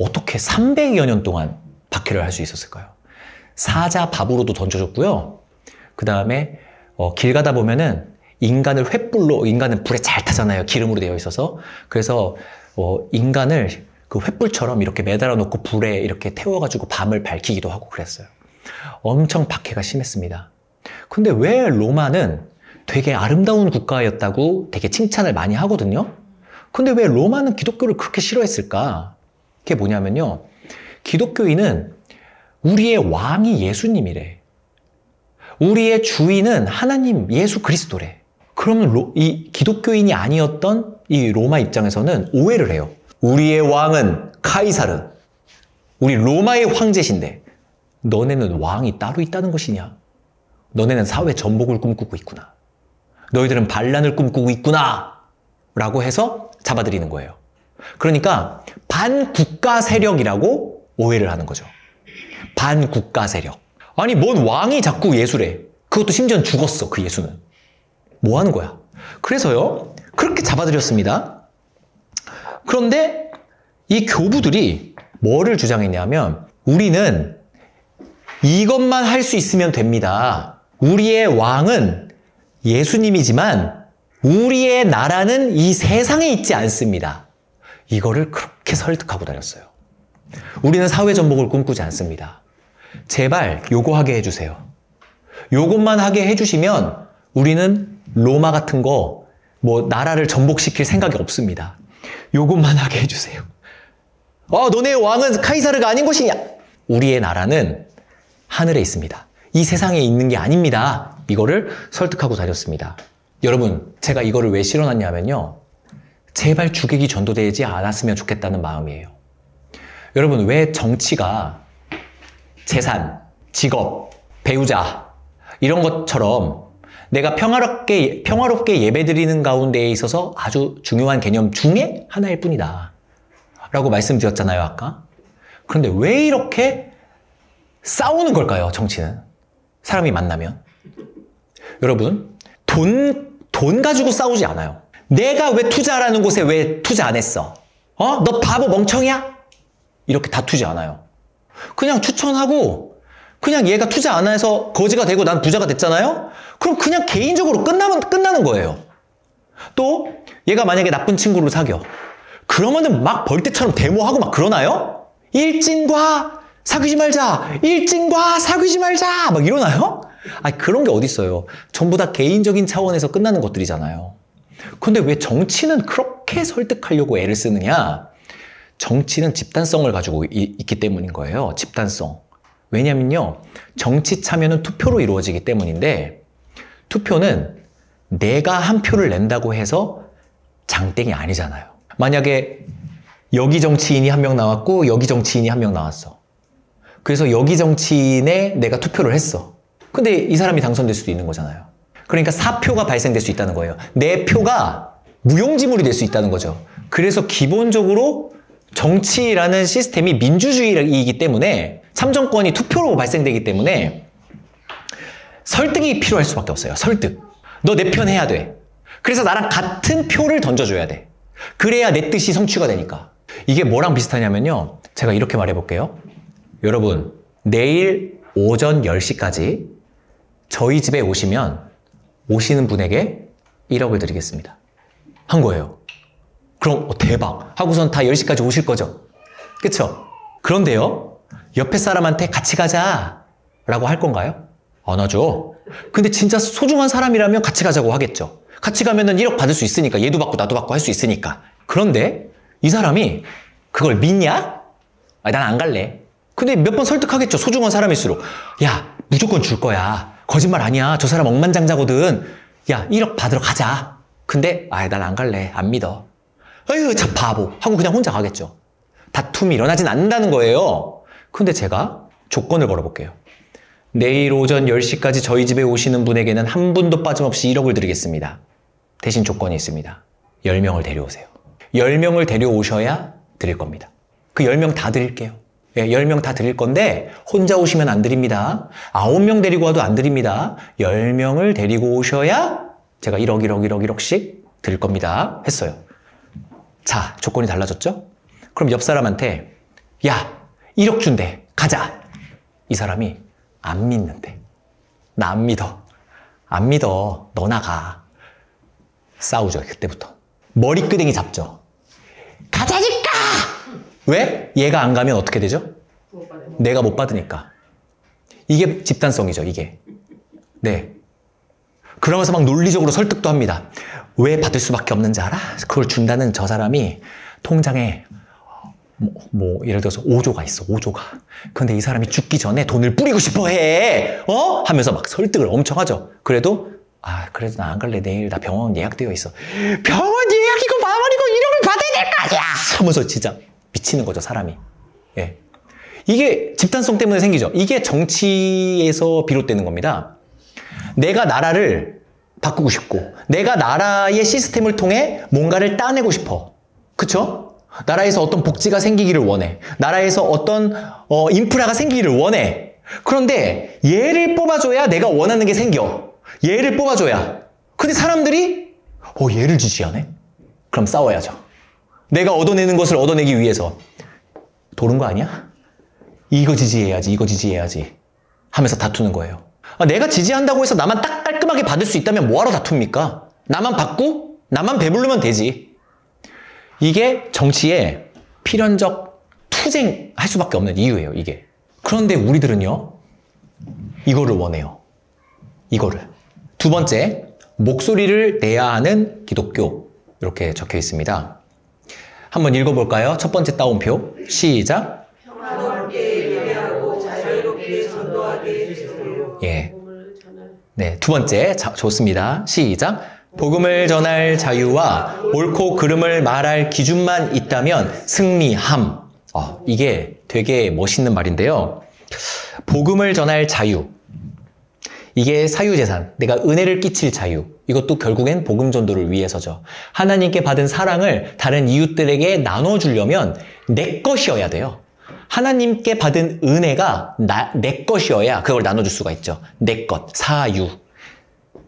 어떻게 300여 년 동안 박해를 할 수 있었을까요? 사자 밥으로도 던져줬고요. 그 다음에 길 가다 보면은 인간은 불에 잘 타잖아요. 기름으로 되어 있어서. 그래서 인간을 그 횃불처럼 이렇게 매달아 놓고 불에 이렇게 태워가지고 밤을 밝히기도 하고 그랬어요. 엄청 박해가 심했습니다. 근데 왜 로마는 되게 아름다운 국가였다고 되게 칭찬을 많이 하거든요? 근데 왜 로마는 기독교를 그렇게 싫어했을까? 그게 뭐냐면요. 기독교인은 우리의 왕이 예수님이래. 우리의 주인은 하나님 예수 그리스도래. 그러면 이 기독교인이 아니었던 이 로마 입장에서는 오해를 해요. 우리의 왕은 카이사르. 우리 로마의 황제신데 너네는 왕이 따로 있다는 것이냐? 너네는 사회 전복을 꿈꾸고 있구나. 너희들은 반란을 꿈꾸고 있구나. 라고 해서 잡아들이는 거예요. 그러니까 반국가 세력이라고 오해를 하는 거죠. 반국가 세력. 아니, 뭔 왕이 자꾸 예수래. 그것도 심지어 죽었어, 그 예수는. 뭐 하는 거야? 그래서요, 그렇게 잡아들였습니다. 그런데 이 교부들이 뭐를 주장했냐면, 우리는 이것만 할 수 있으면 됩니다. 우리의 왕은 예수님이지만 우리의 나라는 이 세상에 있지 않습니다. 이거를 그렇게 설득하고 다녔어요. 우리는 사회 전복을 꿈꾸지 않습니다. 제발 요거 하게 해주세요. 요것만 하게 해주시면 우리는 로마 같은 거 뭐 나라를 전복시킬 생각이 없습니다. 요것만 하게 해주세요. 너네 왕은 카이사르가 아닌 것이냐? 우리의 나라는 하늘에 있습니다. 이 세상에 있는 게 아닙니다. 이거를 설득하고 다녔습니다. 여러분, 제가 이거를 왜 실어놨냐면요. 제발 주객이 전도되지 않았으면 좋겠다는 마음이에요. 여러분, 왜 정치가 재산, 직업, 배우자 이런 것처럼 내가 평화롭게 예배드리는 가운데에 있어서 아주 중요한 개념 중에 하나일 뿐이다 라고 말씀드렸잖아요, 아까. 그런데 왜 이렇게 싸우는 걸까요, 정치는? 사람이 만나면. 여러분, 돈 가지고 싸우지 않아요. 내가 왜 투자라는 곳에 왜 투자 안 했어? 너 바보 멍청이야? 이렇게 다투지 않아요. 그냥 추천하고 그냥 얘가 투자 안 해서 거지가 되고 난 부자가 됐잖아요? 그럼 그냥 개인적으로 끝나는 거예요. 또 얘가 만약에 나쁜 친구를 사겨. 그러면은 막 벌떼처럼 데모하고 막 그러나요? 일진과 사귀지 말자! 일진과 사귀지 말자! 막 이러나요? 아니, 그런 게 어딨어요. 전부 다 개인적인 차원에서 끝나는 것들이잖아요. 근데 왜 정치는 그렇게 설득하려고 애를 쓰느냐? 정치는 집단성을 가지고 있기 때문인 거예요. 집단성. 왜냐면요. 정치 참여는 투표로 이루어지기 때문인데 투표는 내가 한 표를 낸다고 해서 장땡이 아니잖아요. 만약에 여기 정치인이 한 명 나왔고 여기 정치인이 한 명 나왔어. 그래서 여기 정치인에 내가 투표를 했어. 근데 이 사람이 당선될 수도 있는 거잖아요. 그러니까 사표가 발생될 수 있다는 거예요. 내 표가 무용지물이 될 수 있다는 거죠. 그래서 기본적으로 정치라는 시스템이 민주주의이기 때문에 참정권이 투표로 발생되기 때문에 설득이 필요할 수밖에 없어요. 설득. 너 내 편 해야 돼. 그래서 나랑 같은 표를 던져줘야 돼. 그래야 내 뜻이 성취가 되니까. 이게 뭐랑 비슷하냐면요. 제가 이렇게 말해볼게요. 여러분, 내일 오전 10시까지 저희 집에 오시면 오시는 분에게 1억을 드리겠습니다. 한 거예요. 그럼 대박 하고선 다 10시까지 오실 거죠. 그쵸? 그런데요. 옆에 사람한테 같이 가자 라고 할 건가요? 안 하죠. 근데 진짜 소중한 사람이라면 같이 가자고 하겠죠. 같이 가면은 1억 받을 수 있으니까 얘도 받고 나도 받고 할 수 있으니까. 그런데 이 사람이 그걸 믿냐? 난 안 갈래. 근데 몇 번 설득하겠죠. 소중한 사람일수록. 야, 무조건 줄 거야. 거짓말 아니야. 저 사람 억만장자거든. 야, 1억 받으러 가자. 근데 난 안 갈래. 안 믿어. 아유, 참 바보 하고 그냥 혼자 가겠죠. 다툼이 일어나진 않는다는 거예요. 근데 제가 조건을 걸어볼게요. 내일 오전 10시까지 저희 집에 오시는 분에게는 한 분도 빠짐없이 1억을 드리겠습니다. 대신 조건이 있습니다. 10명을 데려오세요. 10명을 데려오셔야 드릴 겁니다. 그 10명 다 드릴게요. 10명 다 드릴 건데 혼자 오시면 안 드립니다. 9명 데리고 와도 안 드립니다. 10명을 데리고 오셔야 제가 1억씩 드릴 겁니다. 했어요. 자, 조건이 달라졌죠? 그럼 옆 사람한테 야, 1억 준대. 가자. 이 사람이 안 믿는데. 나 안 믿어. 안 믿어. 너 나가. 싸우죠, 그때부터. 머리끄댕이 잡죠. 가자니까! 왜? 얘가 안 가면 어떻게 되죠? 내가 못 받으니까. 이게 집단성이죠, 이게. 네. 그러면서 막 논리적으로 설득도 합니다. 왜 받을 수밖에 없는지 알아? 그걸 준다는 저 사람이 통장에 예를 들어서 5조가 있어, 5조가. 근데 이 사람이 죽기 전에 돈을 뿌리고 싶어 해. 하면서 막 설득을 엄청 하죠. 그래도 그래도 나 안 갈래. 내일 나 병원 예약되어 있어. 병원 예약이고 마무리고 1억을 받아야 될 거 아니야! 하면서 진짜 미치는 거죠, 사람이. 예. 이게 집단성 때문에 생기죠. 이게 정치에서 비롯되는 겁니다. 내가 나라를 바꾸고 싶고, 내가 나라의 시스템을 통해 뭔가를 따내고 싶어. 그쵸? 나라에서 어떤 복지가 생기기를 원해. 나라에서 어떤 인프라가 생기기를 원해. 그런데 얘를 뽑아줘야 내가 원하는 게 생겨. 얘를 뽑아줘야. 근데 사람들이 얘를 지지하네? 그럼 싸워야죠. 내가 얻어내는 것을 얻어내기 위해서 도른 거 아니야? 이거 지지해야지, 이거 지지해야지 하면서 다투는 거예요. 내가 지지한다고 해서 나만 딱 깔끔하게 받을 수 있다면 뭐하러 다툽니까? 나만 받고 나만 배부르면 되지. 이게 정치에 필연적 투쟁할 수밖에 없는 이유예요, 이게. 그런데 우리들은요, 이거를 원해요. 이거를. 두 번째, 목소리를 내야 하는 기독교. 이렇게 적혀 있습니다. 한번 읽어볼까요? 첫 번째 따옴표. 시작. 평화롭게 예배하고 자유롭게 전도하게 해주세요. 예. 네, 두 번째. 좋습니다. 시작. 복음을 전할 자유와 옳고 그름을 말할 기준만 있다면 승리함. 이게 되게 멋있는 말인데요. 복음을 전할 자유. 이게 사유재산, 내가 은혜를 끼칠 자유. 이것도 결국엔 복음 전도를 위해서죠. 하나님께 받은 사랑을 다른 이웃들에게 나눠주려면 내 것이어야 돼요. 하나님께 받은 은혜가 내 것이어야 그걸 나눠줄 수가 있죠. 내 것, 사유.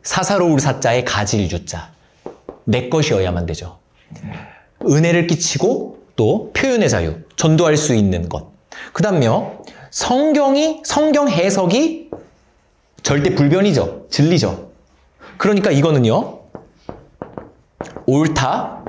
사사로울 사자에 가질 유자. 내 것이어야만 되죠. 은혜를 끼치고 또 표현의 자유, 전도할 수 있는 것. 그 다음요, 성경 해석이 절대 불변이죠. 진리죠. 그러니까 이거는요, 옳다,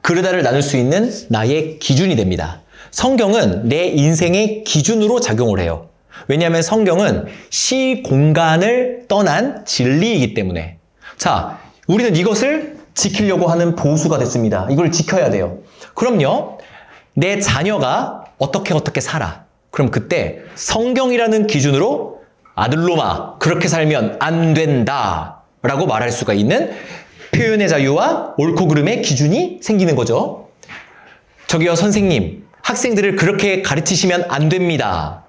그르다를 나눌 수 있는 나의 기준이 됩니다. 성경은 내 인생의 기준으로 작용을 해요. 왜냐하면 성경은 시공간을 떠난 진리이기 때문에. 자, 우리는 이것을 지키려고 하는 보수가 됐습니다. 이걸 지켜야 돼요. 그럼요, 내 자녀가 어떻게 살아. 그럼 그때 성경이라는 기준으로 아들로마, 그렇게 살면 안 된다 라고 말할 수가 있는 표현의 자유와 옳고 그름의 기준이 생기는 거죠. 저기요, 선생님, 학생들을 그렇게 가르치시면 안 됩니다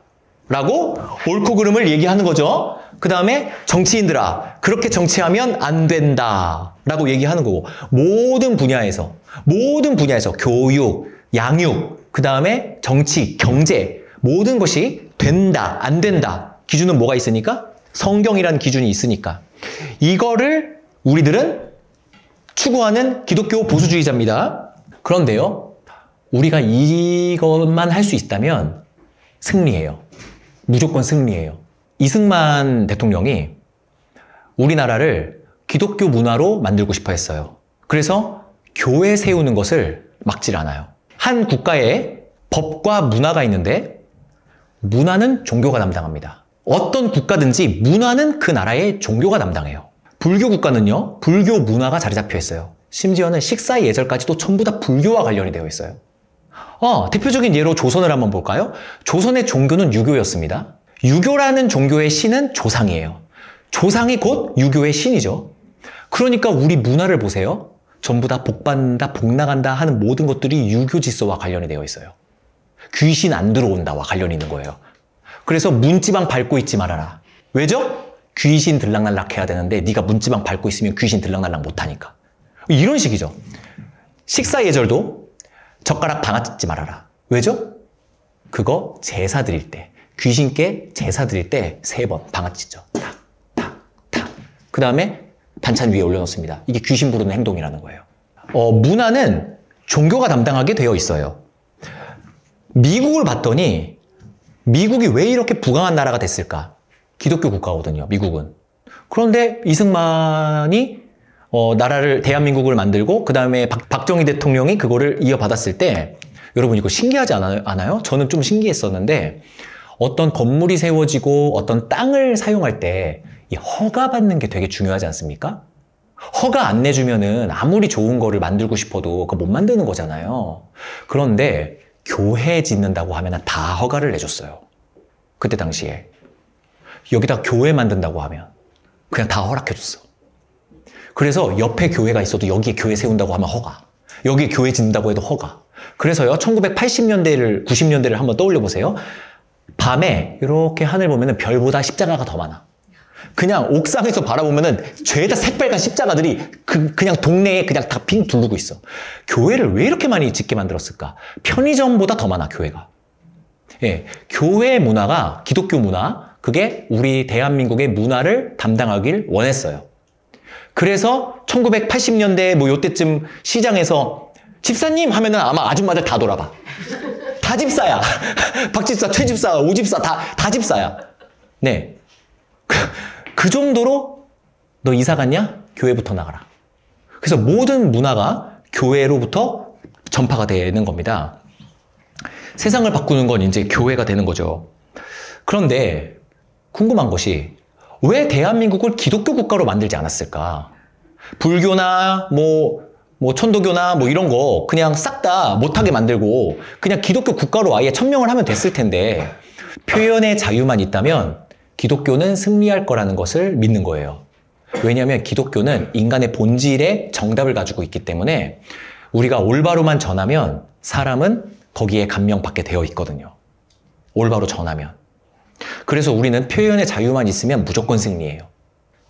라고 옳고 그름을 얘기하는 거죠. 그 다음에 정치인들아, 그렇게 정치하면 안 된다 라고 얘기하는 거고, 모든 분야에서 교육, 양육, 그 다음에 정치, 경제, 모든 것이 된다, 안 된다. 기준은 뭐가 있으니까? 성경이라는 기준이 있으니까. 이거를 우리들은 추구하는 기독교 보수주의자입니다. 그런데요, 우리가 이것만 할 수 있다면 승리해요. 무조건 승리해요. 이승만 대통령이 우리나라를 기독교 문화로 만들고 싶어 했어요. 그래서 교회 세우는 것을 막질 않아요. 한 국가에 법과 문화가 있는데 문화는 종교가 담당합니다. 어떤 국가든지 문화는 그 나라의 종교가 담당해요. 불교 국가는요, 불교 문화가 자리 잡혀 있어요. 심지어는 식사의 예절까지도 전부 다 불교와 관련이 되어 있어요. 대표적인 예로 조선을 한번 볼까요? 조선의 종교는 유교였습니다. 유교라는 종교의 신은 조상이에요. 조상이 곧 유교의 신이죠. 그러니까 우리 문화를 보세요. 전부 다 복 받는다, 복 나간다 하는 모든 것들이 유교 질서와 관련이 되어 있어요. 귀신 안 들어온다와 관련이 있는 거예요. 그래서 문지방 밟고 있지 말아라. 왜죠? 귀신 들락날락 해야 되는데 네가 문지방 밟고 있으면 귀신 들락날락 못하니까. 이런 식이죠. 식사 예절도 젓가락 방아 찢지 말아라. 왜죠? 그거 제사 드릴 때, 귀신께 제사 드릴 때 3번 방아 찢죠. 탁, 탁, 탁. 그 다음에 반찬 위에 올려놓습니다. 이게 귀신 부르는 행동이라는 거예요. 문화는 종교가 담당하게 되어 있어요. 미국을 봤더니 미국이 왜 이렇게 부강한 나라가 됐을까? 기독교 국가거든요, 미국은. 그런데 이승만이 나라를, 대한민국을 만들고 그 다음에 박정희 대통령이 그거를 이어받았을 때, 여러분 이거 신기하지 않아요? 저는 좀 신기했었는데, 어떤 건물이 세워지고 어떤 땅을 사용할 때 이 허가 받는 게 되게 중요하지 않습니까? 허가 안 내주면은 아무리 좋은 거를 만들고 싶어도 그거 못 만드는 거잖아요. 그런데 교회 짓는다고 하면 다 허가를 내줬어요. 그때 당시에. 여기다 교회 만든다고 하면 그냥 다 허락해줬어. 그래서 옆에 교회가 있어도 여기에 교회 세운다고 하면 허가. 여기에 교회 짓는다고 해도 허가. 그래서요, 1980년대를, 90년대를 한번 떠올려 보세요. 밤에 이렇게 하늘 보면은 별보다 십자가가 더 많아. 그냥 옥상에서 바라보면은 죄다 새빨간 십자가들이 그냥 동네에 그냥 다 핑 두르고 있어. 교회를 왜 이렇게 많이 짓게 만들었을까? 편의점보다 더 많아, 교회가. 예, 교회 문화가, 기독교 문화, 그게 우리 대한민국의 문화를 담당하길 원했어요. 그래서 1980년대 뭐 요때쯤 시장에서 집사님 하면은 아마 아줌마들 다 돌아봐. 다 집사야. 박집사, 최집사, 오집사 다 집사야. 네. 그 정도로 너 이사 갔냐? 교회부터 나가라. 그래서 모든 문화가 교회로부터 전파가 되는 겁니다. 세상을 바꾸는 건 이제 교회가 되는 거죠. 그런데 궁금한 것이 왜 대한민국을 기독교 국가로 만들지 않았을까? 불교나 뭐 천도교나 뭐 이런 거 그냥 싹 다 못하게 만들고 그냥 기독교 국가로 아예 천명을 하면 됐을 텐데, 표현의 자유만 있다면 기독교는 승리할 거라는 것을 믿는 거예요. 왜냐하면 기독교는 인간의 본질의 정답을 가지고 있기 때문에 우리가 올바로만 전하면 사람은 거기에 감명받게 되어 있거든요. 올바로 전하면. 그래서 우리는 표현의 자유만 있으면 무조건 승리해요.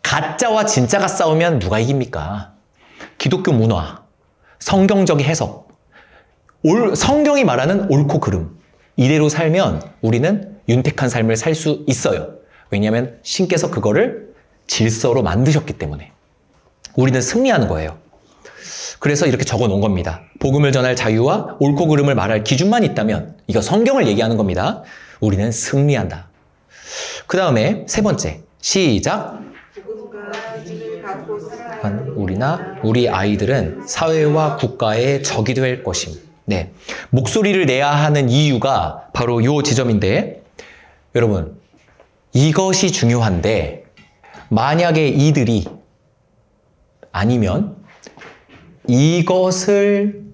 가짜와 진짜가 싸우면 누가 이깁니까? 기독교 문화, 성경적인 해석, 성경이 말하는 옳고 그름, 이대로 살면 우리는 윤택한 삶을 살 수 있어요. 왜냐하면 신께서 그거를 질서로 만드셨기 때문에. 우리는 승리하는 거예요. 그래서 이렇게 적어 놓은 겁니다. 복음을 전할 자유와 옳고 그름을 말할 기준만 있다면, 이거 성경을 얘기하는 겁니다. 우리는 승리한다. 그 다음에 세 번째, 시작. 선택한 우리나 우리 아이들은 사회와 국가의 적이 될 것임. 네. 목소리를 내야 하는 이유가 바로 요 지점인데, 여러분, 이것이 중요한데, 만약에 이들이 아니면 이것을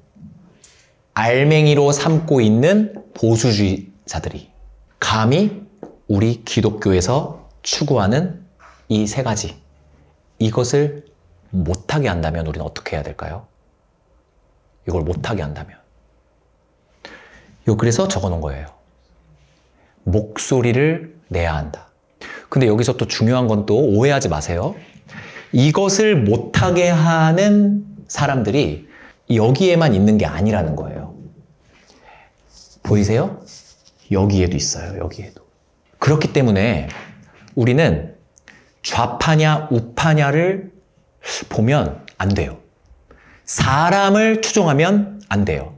알맹이로 삼고 있는 보수주의자들이 감히 우리 기독교에서 추구하는 이 세 가지, 이것을 못하게 한다면 우리는 어떻게 해야 될까요? 이걸 못하게 한다면. 그래서 적어놓은 거예요. 목소리를 내야 한다. 근데 여기서 또 중요한 건 또 오해하지 마세요. 이것을 못하게 하는 사람들이 여기에만 있는 게 아니라는 거예요. 보이세요? 여기에도 있어요. 여기에도. 그렇기 때문에 우리는 좌파냐 우파냐를 보면 안 돼요. 사람을 추종하면 안 돼요.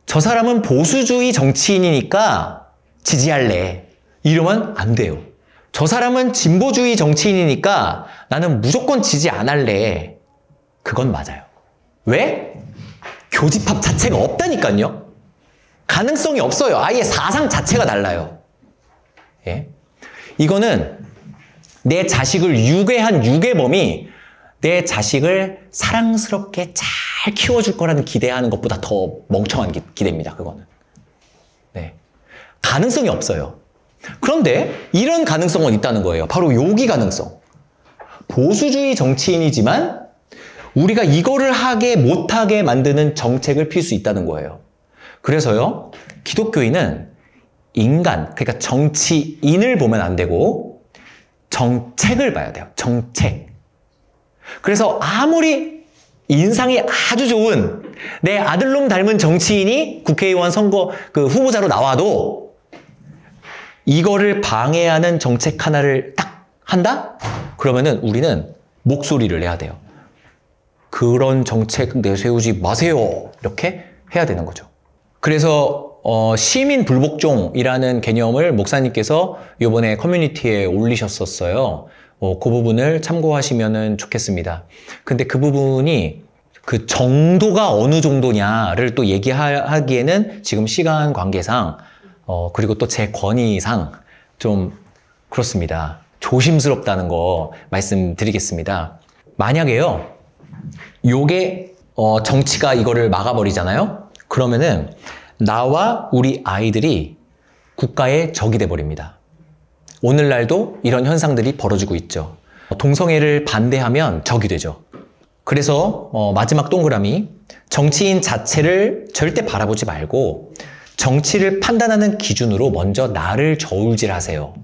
저 사람은 보수주의 정치인이니까 지지할래. 이러면 안 돼요. 저 사람은 진보주의 정치인이니까 나는 무조건 지지 안 할래. 그건 맞아요. 왜? 교집합 자체가 없다니까요. 가능성이 없어요. 아예 사상 자체가 달라요. 예? 이거는 내 자식을 유괴한 유괴범이 내 자식을 사랑스럽게 잘 키워줄 거라는 기대하는 것보다 더 멍청한 기대입니다. 그거는. 네. 가능성이 없어요. 그런데 이런 가능성은 있다는 거예요. 바로 여기 가능성. 보수주의 정치인이지만 우리가 이거를 하게 못하게 만드는 정책을 필 수 있다는 거예요. 그래서요, 기독교인은 인간, 그러니까 정치인을 보면 안 되고 정책을 봐야 돼요. 정책. 그래서 아무리 인상이 아주 좋은 내 아들놈 닮은 정치인이 국회의원 선거 후보자로 나와도 이거를 방해하는 정책 하나를 딱 한다? 그러면은 우리는 목소리를 내야 돼요. 그런 정책 내세우지 마세요. 이렇게 해야 되는 거죠. 그래서 시민 불복종이라는 개념을 목사님께서 이번에 커뮤니티에 올리셨었어요. 그 부분을 참고하시면 좋겠습니다. 근데 그 부분이 그 정도가 어느 정도냐를 또 얘기하기에는 지금 시간 관계상 그리고 또 제 권위상 좀 그렇습니다. 조심스럽다는 거 말씀드리겠습니다. 만약에요, 요게 정치가 이거를 막아버리잖아요? 그러면은 나와 우리 아이들이 국가의 적이 돼버립니다. 오늘날도 이런 현상들이 벌어지고 있죠. 동성애를 반대하면 적이 되죠. 그래서 마지막 동그라미, 정치인 자체를 절대 바라보지 말고 정치를 판단하는 기준으로 먼저 나를 저울질하세요.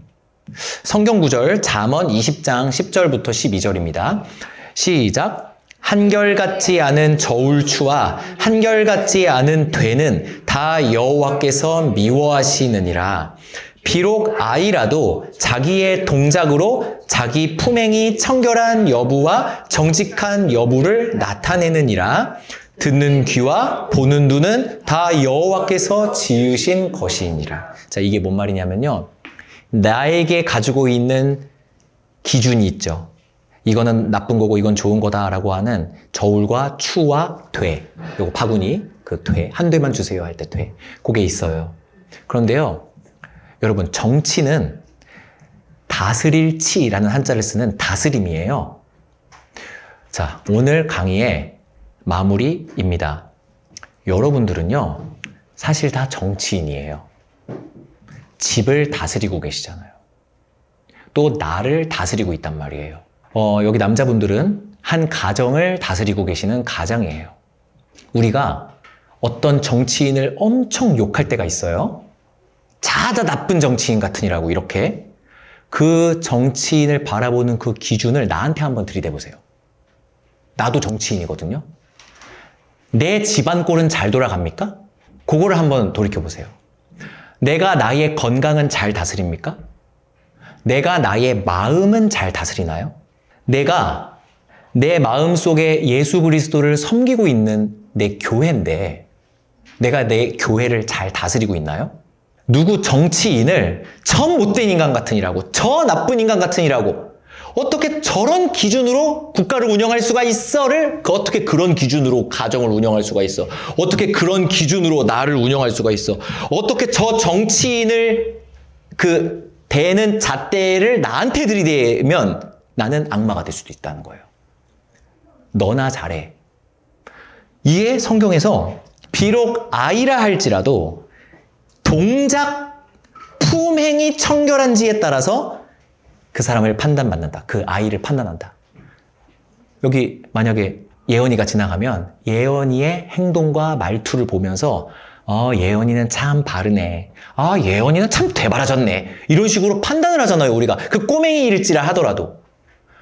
성경 구절 잠언 20장 10절부터 12절입니다. 시작. 한결같지 않은 저울추와 한결같지 않은 되는 다 여호와께서 미워하시느니라. 비록 아이라도 자기의 동작으로 자기 품행이 청결한 여부와 정직한 여부를 나타내느니라. 듣는 귀와 보는 눈은 다 여호와께서 지으신 것이니라. 자, 이게 뭔 말이냐면요, 나에게 가지고 있는 기준이 있죠. 이거는 나쁜 거고 이건 좋은 거다라고 하는 저울과 추와 돼, 요거 바구니, 그 돼, 한 대만 주세요 할 때 돼, 그게 있어요. 그런데요, 여러분, 정치는 다스릴 치라는 한자를 쓰는 다스림이에요. 자, 오늘 강의의 마무리입니다. 여러분들은요, 사실 다 정치인이에요. 집을 다스리고 계시잖아요. 또 나를 다스리고 있단 말이에요. 여기 남자분들은 한 가정을 다스리고 계시는 가장이에요. 우리가 어떤 정치인을 엄청 욕할 때가 있어요. 자다 나쁜 정치인 같으니라고 이렇게. 그 정치인을 바라보는 그 기준을 나한테 한번 들이대보세요. 나도 정치인이거든요. 내 집안 꼴은 잘 돌아갑니까? 그거를 한번 돌이켜보세요. 내가 나의 건강은 잘 다스립니까? 내가 나의 마음은 잘 다스리나요? 내가 내 마음속에 예수 그리스도를 섬기고 있는 내 교회인데 내가 내 교회를 잘 다스리고 있나요? 누구 정치인을 저 못된 인간 같으니라고, 저 나쁜 인간 같으니라고 어떻게 저런 기준으로 국가를 운영할 수가 있어를 어떻게 그런 기준으로 가정을 운영할 수가 있어? 어떻게 그런 기준으로 나를 운영할 수가 있어? 어떻게 저 정치인을 대는 잣대를 나한테 들이대면 나는 악마가 될 수도 있다는 거예요. 너나 잘해. 이게 성경에서 비록 아이라 할지라도 동작, 품행이 청결한지에 따라서 그 사람을 판단받는다. 그 아이를 판단한다. 여기 만약에 예언이가 지나가면 예언이의 행동과 말투를 보면서 예언이는 참 바르네. 예언이는 참 되바라졌네. 이런 식으로 판단을 하잖아요, 우리가. 그 꼬맹이일지라 하더라도.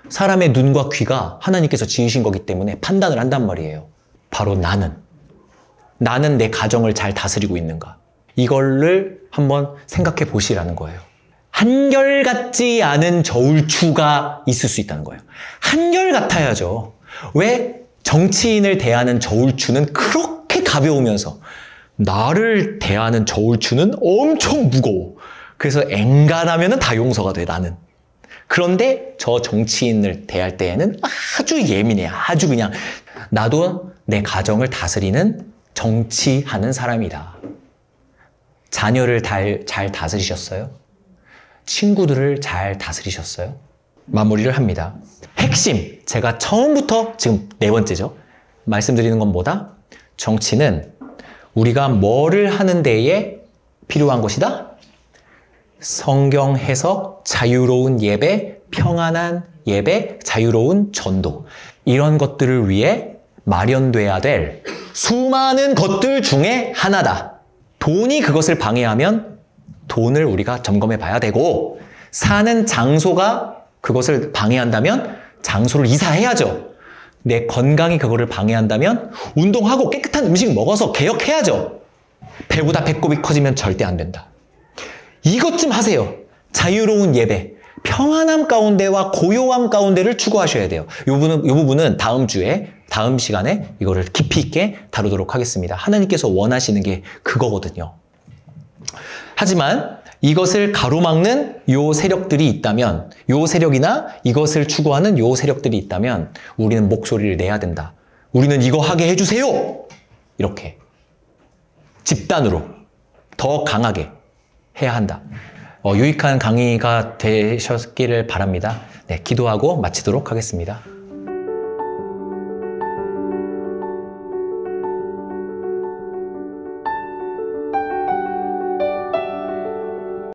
사람의 눈과 귀가 하나님께서 지으신 거기 때문에 판단을 한단 말이에요. 바로 나는 내 가정을 잘 다스리고 있는가? 이거를 한번 생각해 보시라는 거예요. 한결같지 않은 저울추가 있을 수 있다는 거예요. 한결같아야죠. 왜 정치인을 대하는 저울추는 그렇게 가벼우면서 나를 대하는 저울추는 엄청 무거워. 그래서 엔간하면 다 용서가 돼, 나는. 그런데 저 정치인을 대할 때에는 아주 예민해. 아주 그냥 나도 내 가정을 다스리는 정치하는 사람이다. 자녀를 잘 다스리셨어요? 친구들을 잘 다스리셨어요? 마무리를 합니다. 핵심, 제가 처음부터 지금 4번째죠. 말씀드리는 건 뭐다? 정치는 우리가 뭐를 하는 데에 필요한 것이다? 성경 해석, 자유로운 예배, 평안한 예배, 자유로운 전도. 이런 것들을 위해 마련돼야 될 수많은 것들 중에 하나다. 돈이 그것을 방해하면 돈을 우리가 점검해 봐야 되고, 사는 장소가 그것을 방해한다면 장소를 이사해야죠. 내 건강이 그거를 방해한다면 운동하고 깨끗한 음식 먹어서 개혁해야죠. 배보다 배꼽이 커지면 절대 안 된다. 이것 좀 하세요. 자유로운 예배, 평안함 가운데와 고요함 가운데를 추구하셔야 돼요. 이 부분은 다음 시간에 이거를 깊이 있게 다루도록 하겠습니다. 하나님께서 원하시는 게 그거거든요. 하지만 이것을 가로막는 요 세력들이 있다면, 요 세력이나 이것을 추구하는 요 세력들이 있다면 우리는 목소리를 내야 된다. 우리는 이거 하게 해주세요! 이렇게 집단으로 더 강하게 해야 한다. 유익한 강의가 되셨기를 바랍니다. 네, 기도하고 마치도록 하겠습니다.